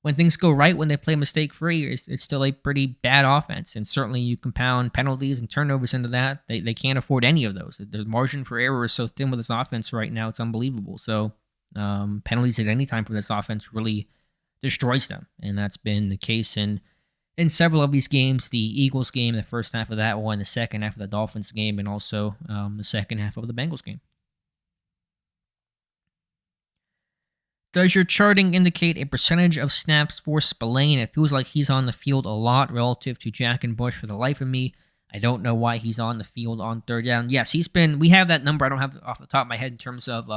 when things go right, when they play mistake-free, it's still a pretty bad offense. And certainly you compound penalties and turnovers into that. They can't afford any of those. The margin for error is so thin with this offense right now, it's unbelievable. So penalties at any time for this offense really destroys them. And that's been the case in several of these games. The Eagles game, the first half of that one, the second half of the Dolphins game, and also the second half of the Bengals game. Does your charting indicate a percentage of snaps for Spillane? It feels like he's on the field a lot relative to Jack and Bush. For the life of me, I don't know why he's on the field on third down. Yes, we have that number. I don't have it off the top of my head in terms of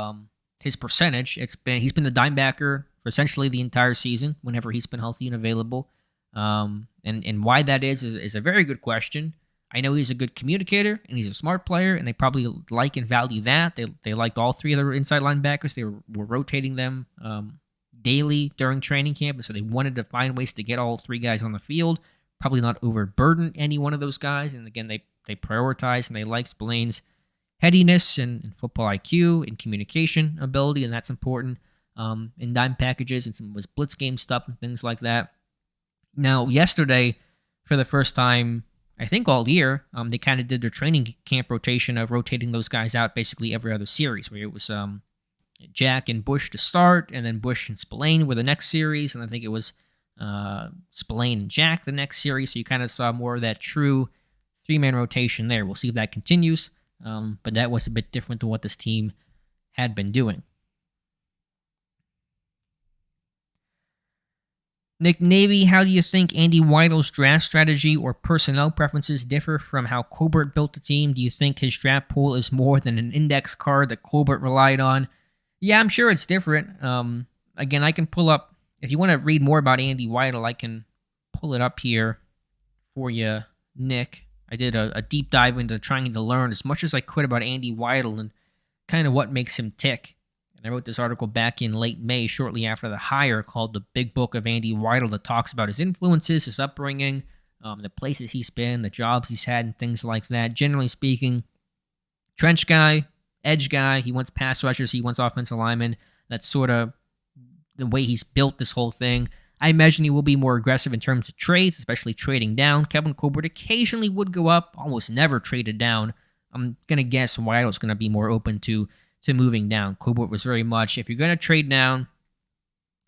his percentage. He's been the dime backer for essentially the entire season whenever he's been healthy and available. And why that is a very good question. I know he's a good communicator and he's a smart player, and they probably like and value that. They liked all three of the inside linebackers. They were rotating them daily during training camp, and so they wanted to find ways to get all three guys on the field. Probably not overburden any one of those guys. And again, they prioritize and they like Spillane's headiness and football IQ and communication ability, and that's important in dime packages and some of his blitz game stuff and things like that. Now, yesterday, for the first time, I think all year, they kind of did their training camp rotation of rotating those guys out basically every other series, where it was Jack and Bush to start, and then Bush and Spillane were the next series, and I think it was Spillane and Jack the next series, so you kind of saw more of that true three-man rotation there. We'll see if that continues, but that was a bit different than what this team had been doing. Nick Navy, how do you think Andy Weidl's draft strategy or personnel preferences differ from how Colbert built the team? Do you think his draft pool is more than an index card that Colbert relied on? Yeah, I'm sure it's different. Again, I can pull up, if you want to read more about Andy Weidl, I can pull it up here for you, Nick. I did a deep dive into trying to learn as much as I could about Andy Weidl and kind of what makes him tick. And I wrote this article back in late May, shortly after the hire, called The Big Book of Andy Weidl, that talks about his influences, his upbringing, the places he's been, the jobs he's had, and things like that. Generally speaking, trench guy, edge guy. He wants pass rushers. He wants offensive linemen. That's sort of the way he's built this whole thing. I imagine he will be more aggressive in terms of trades, especially trading down. Kevin Colbert occasionally would go up, almost never traded down. I'm going to guess Weidl's going to be more open to moving down. Colbert was very much, if you're going to trade down,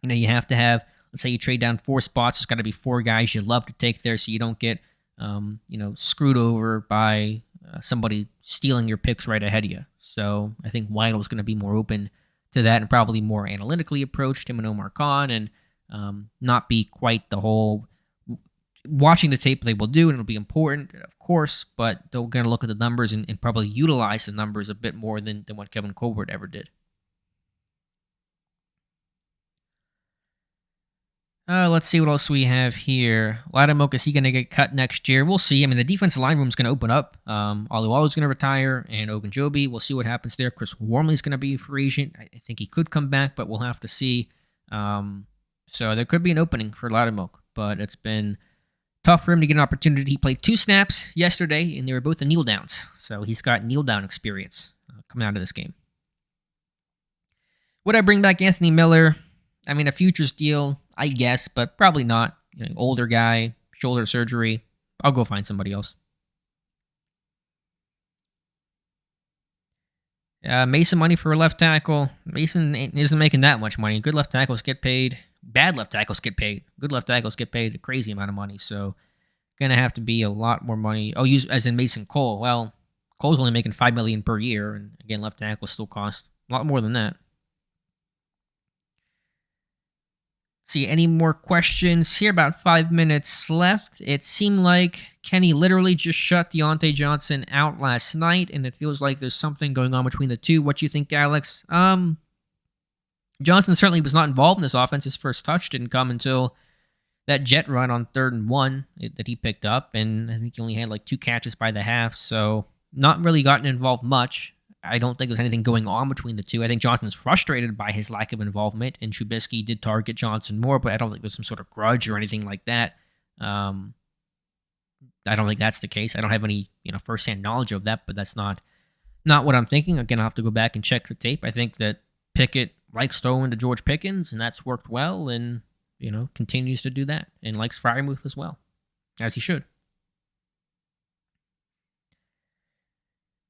you have to have, let's say you trade down 4 spots, there's got to be 4 guys you love to take there so you don't get, screwed over by somebody stealing your picks right ahead of you. So I think Weidl's going to be more open to that and probably more analytically approached him and Omar Khan, and not be quite the whole watching the tape they will do, and it'll be important, of course, but they're going to look at the numbers and probably utilize the numbers a bit more than what Kevin Colbert ever did. Let's see what else we have here. Lattimore, is he going to get cut next year? We'll see. I mean, the defensive line room is going to open up. Alualu's going to retire, and Ogunjobi, we'll see what happens there. Chris Wormley's going to be a free agent. I think he could come back, but we'll have to see. So there could be an opening for Lattimore, but it's been tough for him to get an opportunity. He played 2 snaps yesterday, and they were both the kneel downs. So he's got kneel down experience coming out of this game. Would I bring back Anthony Miller? I mean, a futures deal, I guess, but probably not. Older guy, shoulder surgery. I'll go find somebody else. Mason money for a left tackle. Mason isn't making that much money. Good left tackles get paid. Bad left tackles get paid. Good left tackles get paid a crazy amount of money. So, gonna have to be a lot more money. Oh, as in Mason Cole. Well, Cole's only making $5 million per year, and again, left tackles still cost a lot more than that. See, any more questions here? About 5 minutes left. It seemed like Kenny literally just shut Deontay Johnson out last night, and it feels like there's something going on between the two. What do you think, Alex? Johnson certainly was not involved in this offense. His first touch didn't come until that jet run on 3rd and 1 that he picked up, and I think he only had like 2 catches by the half, so not really gotten involved much. I don't think there's anything going on between the two. I think Johnson's frustrated by his lack of involvement, and Trubisky did target Johnson more, but I don't think there's some sort of grudge or anything like that. I don't think that's the case. I don't have any firsthand knowledge of that, but that's not what I'm thinking. Again, I'll have to go back and check the tape. I think that Pickett likes throwing to George Pickens, and that's worked well, and continues to do that, and likes Freiermuth as well, as he should.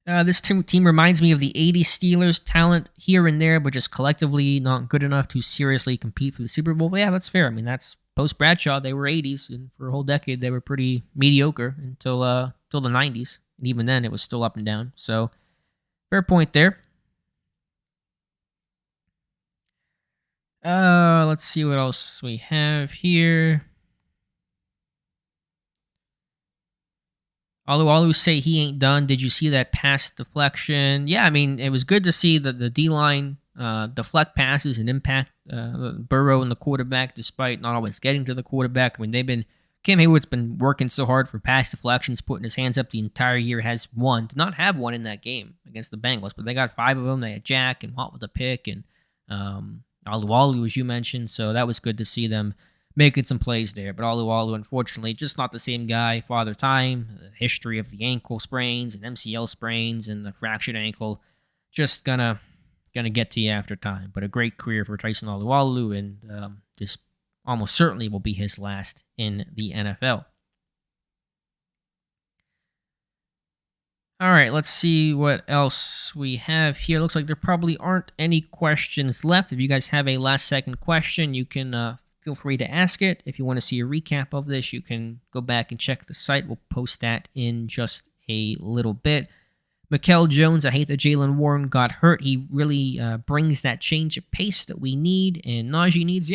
This team reminds me of the 80s Steelers, talent here and there, but just collectively not good enough to seriously compete for the Super Bowl. But yeah, that's fair. I mean, that's post-Bradshaw. They were 80s, and for a whole decade, they were pretty mediocre until the 90s. And even then, it was still up and down. So, fair point there. Let's see what else we have here. Alu say he ain't done. Did you see that pass deflection? Yeah, I mean, it was good to see the D-line deflect passes and impact Burrow and the quarterback, despite not always getting to the quarterback. I mean, Cam Hayward's been working so hard for pass deflections, putting his hands up the entire year, has one. Did not have one in that game against the Bengals, but they got 5 of them. They had Jack and Watt with a pick, and Alualu, as you mentioned, so that was good to see them making some plays there. But Alualu, unfortunately, just not the same guy. Father Time, the history of the ankle sprains and MCL sprains and the fractured ankle, just gonna get to you after time. But a great career for Tyson Alualu, and this almost certainly will be his last in the NFL. All right, let's see what else we have here. Looks like there probably aren't any questions left. If you guys have a last-second question, you can feel free to ask it. If you want to see a recap of this, you can go back and check the site. We'll post that in just a little bit. Mikel Jones, I hate that Jaylen Warren got hurt. He really brings that change of pace that we need and Najee needs.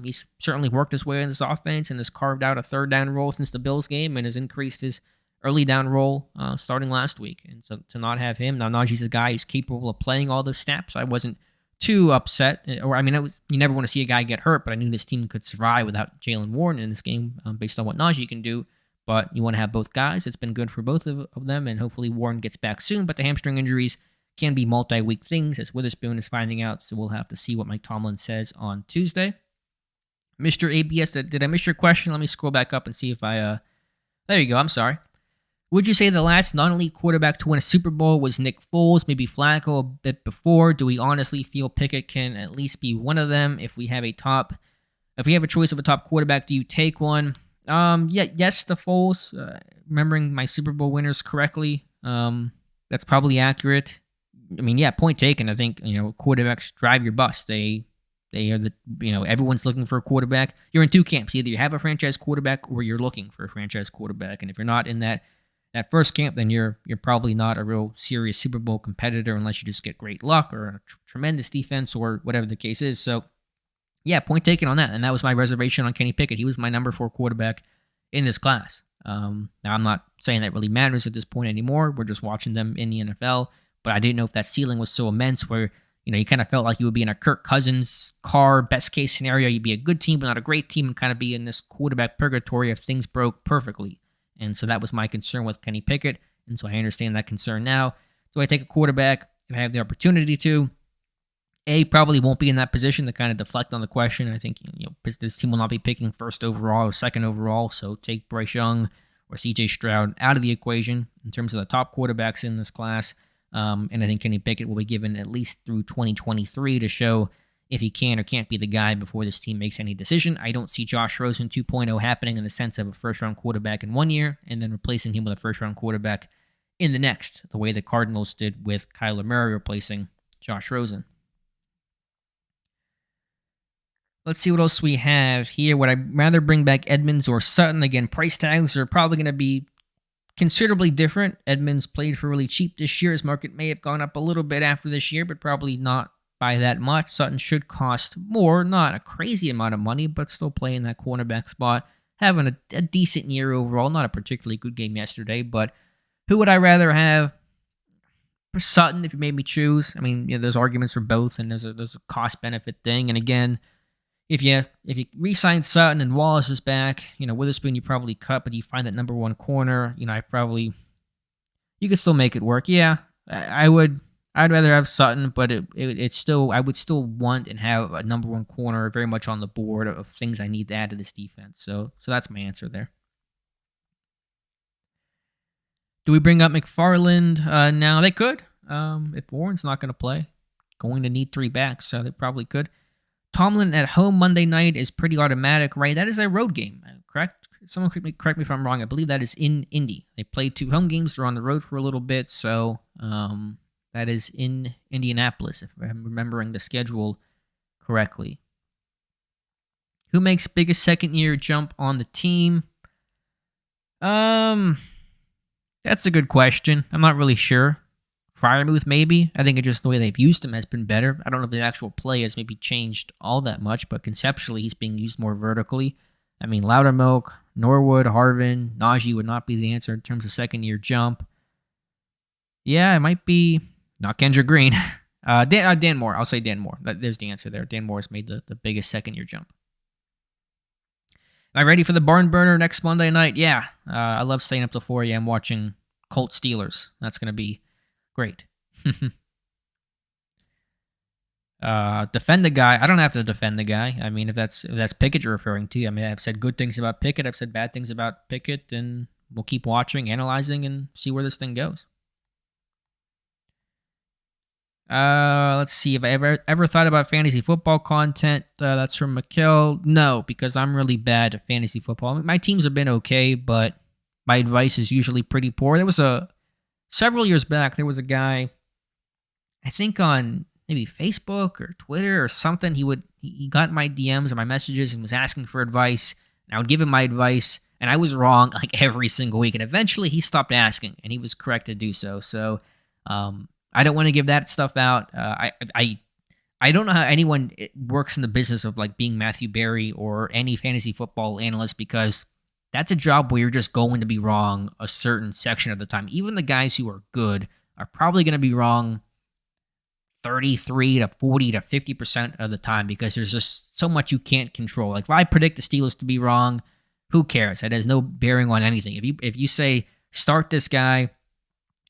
He's certainly worked his way in this offense and has carved out a third down role since the Bills game and has increased his early down role starting last week. And so to not have him, now Najee's a guy who's capable of playing all those snaps. I wasn't too upset. Or, I mean, you never want to see a guy get hurt, but I knew this team could survive without Jaylen Warren in this game based on what Najee can do. But you want to have both guys. It's been good for both of them, and hopefully Warren gets back soon. But the hamstring injuries can be multi-week things, as Witherspoon is finding out. So we'll have to see what Mike Tomlin says on Tuesday. Mr. ABS, did I miss your question? Let me scroll back up and see if I... There you go. I'm sorry. Would you say the last non-elite quarterback to win a Super Bowl was Nick Foles, maybe Flacco a bit before? Do we honestly feel Pickett can at least be one of them? If we have a choice of a top quarterback, do you take one? Yes, the Foles. Remembering my Super Bowl winners correctly, that's probably accurate. I mean, yeah, point taken. I think quarterbacks drive your bus. They are everyone's looking for a quarterback. You're in two camps. Either you have a franchise quarterback or you're looking for a franchise quarterback. And if you're not in that first camp, then you're probably not a real serious Super Bowl competitor unless you just get great luck or a tremendous defense or whatever the case is. So, yeah, point taken on that. And that was my reservation on Kenny Pickett. He was my number 4 quarterback in this class. Now, I'm not saying that really matters at this point anymore. We're just watching them in the NFL. But I didn't know if that ceiling was so immense where, you kind of felt like you would be in a Kirk Cousins car best case scenario. You'd be a good team, but not a great team, and kind of be in this quarterback purgatory if things broke perfectly. And so that was my concern with Kenny Pickett. And so I understand that concern now. Do I take a quarterback if I have the opportunity to? Probably won't be in that position to kind of deflect on the question. I think this team will not be picking first overall or second overall. So take Bryce Young or CJ Stroud out of the equation in terms of the top quarterbacks in this class. And I think Kenny Pickett will be given at least through 2023 to show if he can or can't be the guy before this team makes any decision. I don't see Josh Rosen 2.0 happening in the sense of a first-round quarterback in 1 year and then replacing him with a first-round quarterback in the next, the way the Cardinals did with Kyler Murray replacing Josh Rosen. Let's see what else we have here. Would I rather bring back Edmonds or Sutton? Again, price tags are probably going to be considerably different. Edmonds played for really cheap this year. His market may have gone up a little bit after this year, but probably not by that much. Sutton should cost more, not a crazy amount of money, but still playing that cornerback spot. Having a decent year overall, not a particularly good game yesterday, but who would I rather have? For Sutton, if you made me choose. I mean, there's arguments for both, and there's a cost-benefit thing. And again, if you re-sign Sutton and Wallace is back, Witherspoon you probably cut, but you find that number 1 corner, you could still make it work. Yeah, I'd rather have Sutton, but it's still, I would still want and have a number 1 corner very much on the board of things I need to add to this defense. So that's my answer there. Do we bring up McFarland now? They could. If Warren's not going to play, going to need 3 backs, so they probably could. Tomlin at home Monday night is pretty automatic, right? That is a road game, correct? Someone correct me if I'm wrong. I believe that is in Indy. They played 2 home games. They're on the road for a little bit, so that is in Indianapolis, if I'm remembering the schedule correctly. Who makes biggest second-year jump on the team? That's a good question. I'm not really sure. Fryermuth, maybe. I think it's just the way they've used him has been better. I don't know if the actual play has maybe changed all that much, but conceptually he's being used more vertically. I mean, Loudermilk, Norwood, Harvin, Najee would not be the answer in terms of second-year jump. Yeah, it might be not Kendrick Green. Dan Moore. I'll say Dan Moore. There's the answer there. Dan Moore has made the biggest second-year jump. Am I ready for the barn burner next Monday night? Yeah. I love staying up till 4 a.m. watching Colts Steelers. That's going to be great. Defend the guy. I don't have to defend the guy. I mean, if that's Pickett you're referring to, I mean, I've said good things about Pickett. I've said bad things about Pickett, and we'll keep watching, analyzing, and see where this thing goes. Let's see. Have I ever thought about fantasy football content? That's from Mikkel. No, because I'm really bad at fantasy football. I mean, my teams have been okay, but my advice is usually pretty poor. There was several years back, there was a guy, I think on maybe Facebook or Twitter or something. He got my DMs or my messages and was asking for advice. And I would give him my advice, and I was wrong like every single week. And eventually, he stopped asking, and he was correct to do so. So, I don't want to give that stuff out. I don't know how anyone works in the business of like being Matthew Berry or any fantasy football analyst, because that's a job where you're just going to be wrong a certain section of the time. Even the guys who are good are probably going to be wrong 33 to 40 to 50% of the time, because there's just so much you can't control. Like if I predict the Steelers to be wrong, who cares? It has no bearing on anything. If you say start this guy,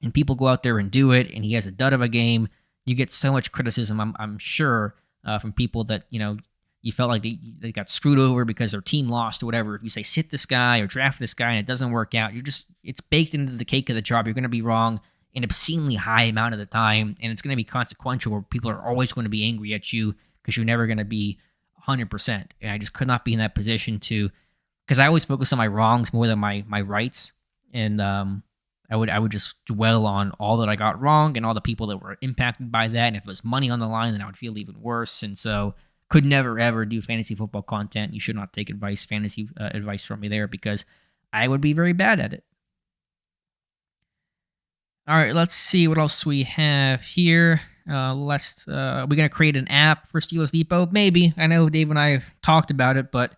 and people go out there and do it, and he has a dud of a game, you get so much criticism, I'm sure, from people that, you felt like they got screwed over because their team lost or whatever. If you say sit this guy or draft this guy and it doesn't work out, it's baked into the cake of the job. You're going to be wrong an obscenely high amount of the time, and it's going to be consequential where people are always going to be angry at you because you're never going to be 100%. And I just could not be in that position because I always focus on my wrongs more than my rights. And, I would just dwell on all that I got wrong and all the people that were impacted by that. And if it was money on the line, then I would feel even worse. And so could never, ever do fantasy football content. You should not take fantasy advice from me there, because I would be very bad at it. All right, let's see what else we have here. We're going to create an app for Steelers Depot? Maybe. I know Dave and I have talked about it, but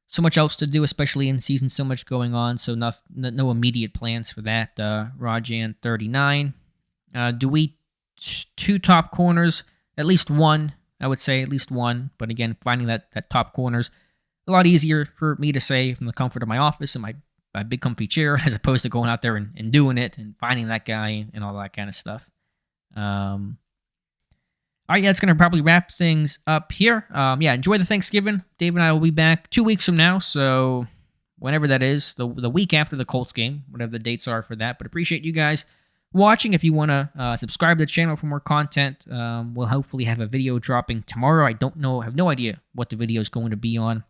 so much else to do, especially in season, so much going on, so no immediate plans for that. Rajan39. Do we two top corners? At least one, I would say, at least one. But again, finding that top corner's a lot easier for me to say from the comfort of my office and my big comfy chair, as opposed to going out there and doing it and finding that guy and all that kind of stuff. All right, that's going to probably wrap things up here. Enjoy the Thanksgiving. Dave and I will be back 2 weeks from now, so whenever that is, the week after the Colts game, whatever the dates are for that. But appreciate you guys watching. If you want to subscribe to the channel for more content, we'll hopefully have a video dropping tomorrow. I have no idea what the video is going to be on,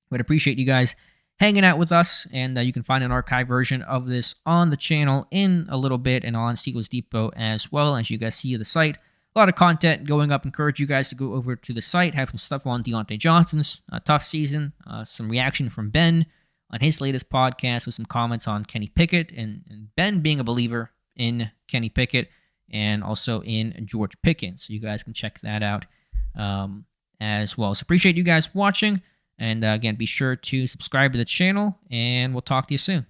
but appreciate you guys hanging out with us, and you can find an archive version of this on the channel in a little bit and on Steelers Depot as well. As you guys see the site, a lot of content going up. Encourage you guys to go over to the site, have some stuff on Deontay Johnson's tough season, some reaction from Ben on his latest podcast with some comments on Kenny Pickett and Ben being a believer in Kenny Pickett and also in George Pickens. So you guys can check that out as well. So appreciate you guys watching. And again, be sure to subscribe to the channel, and we'll talk to you soon.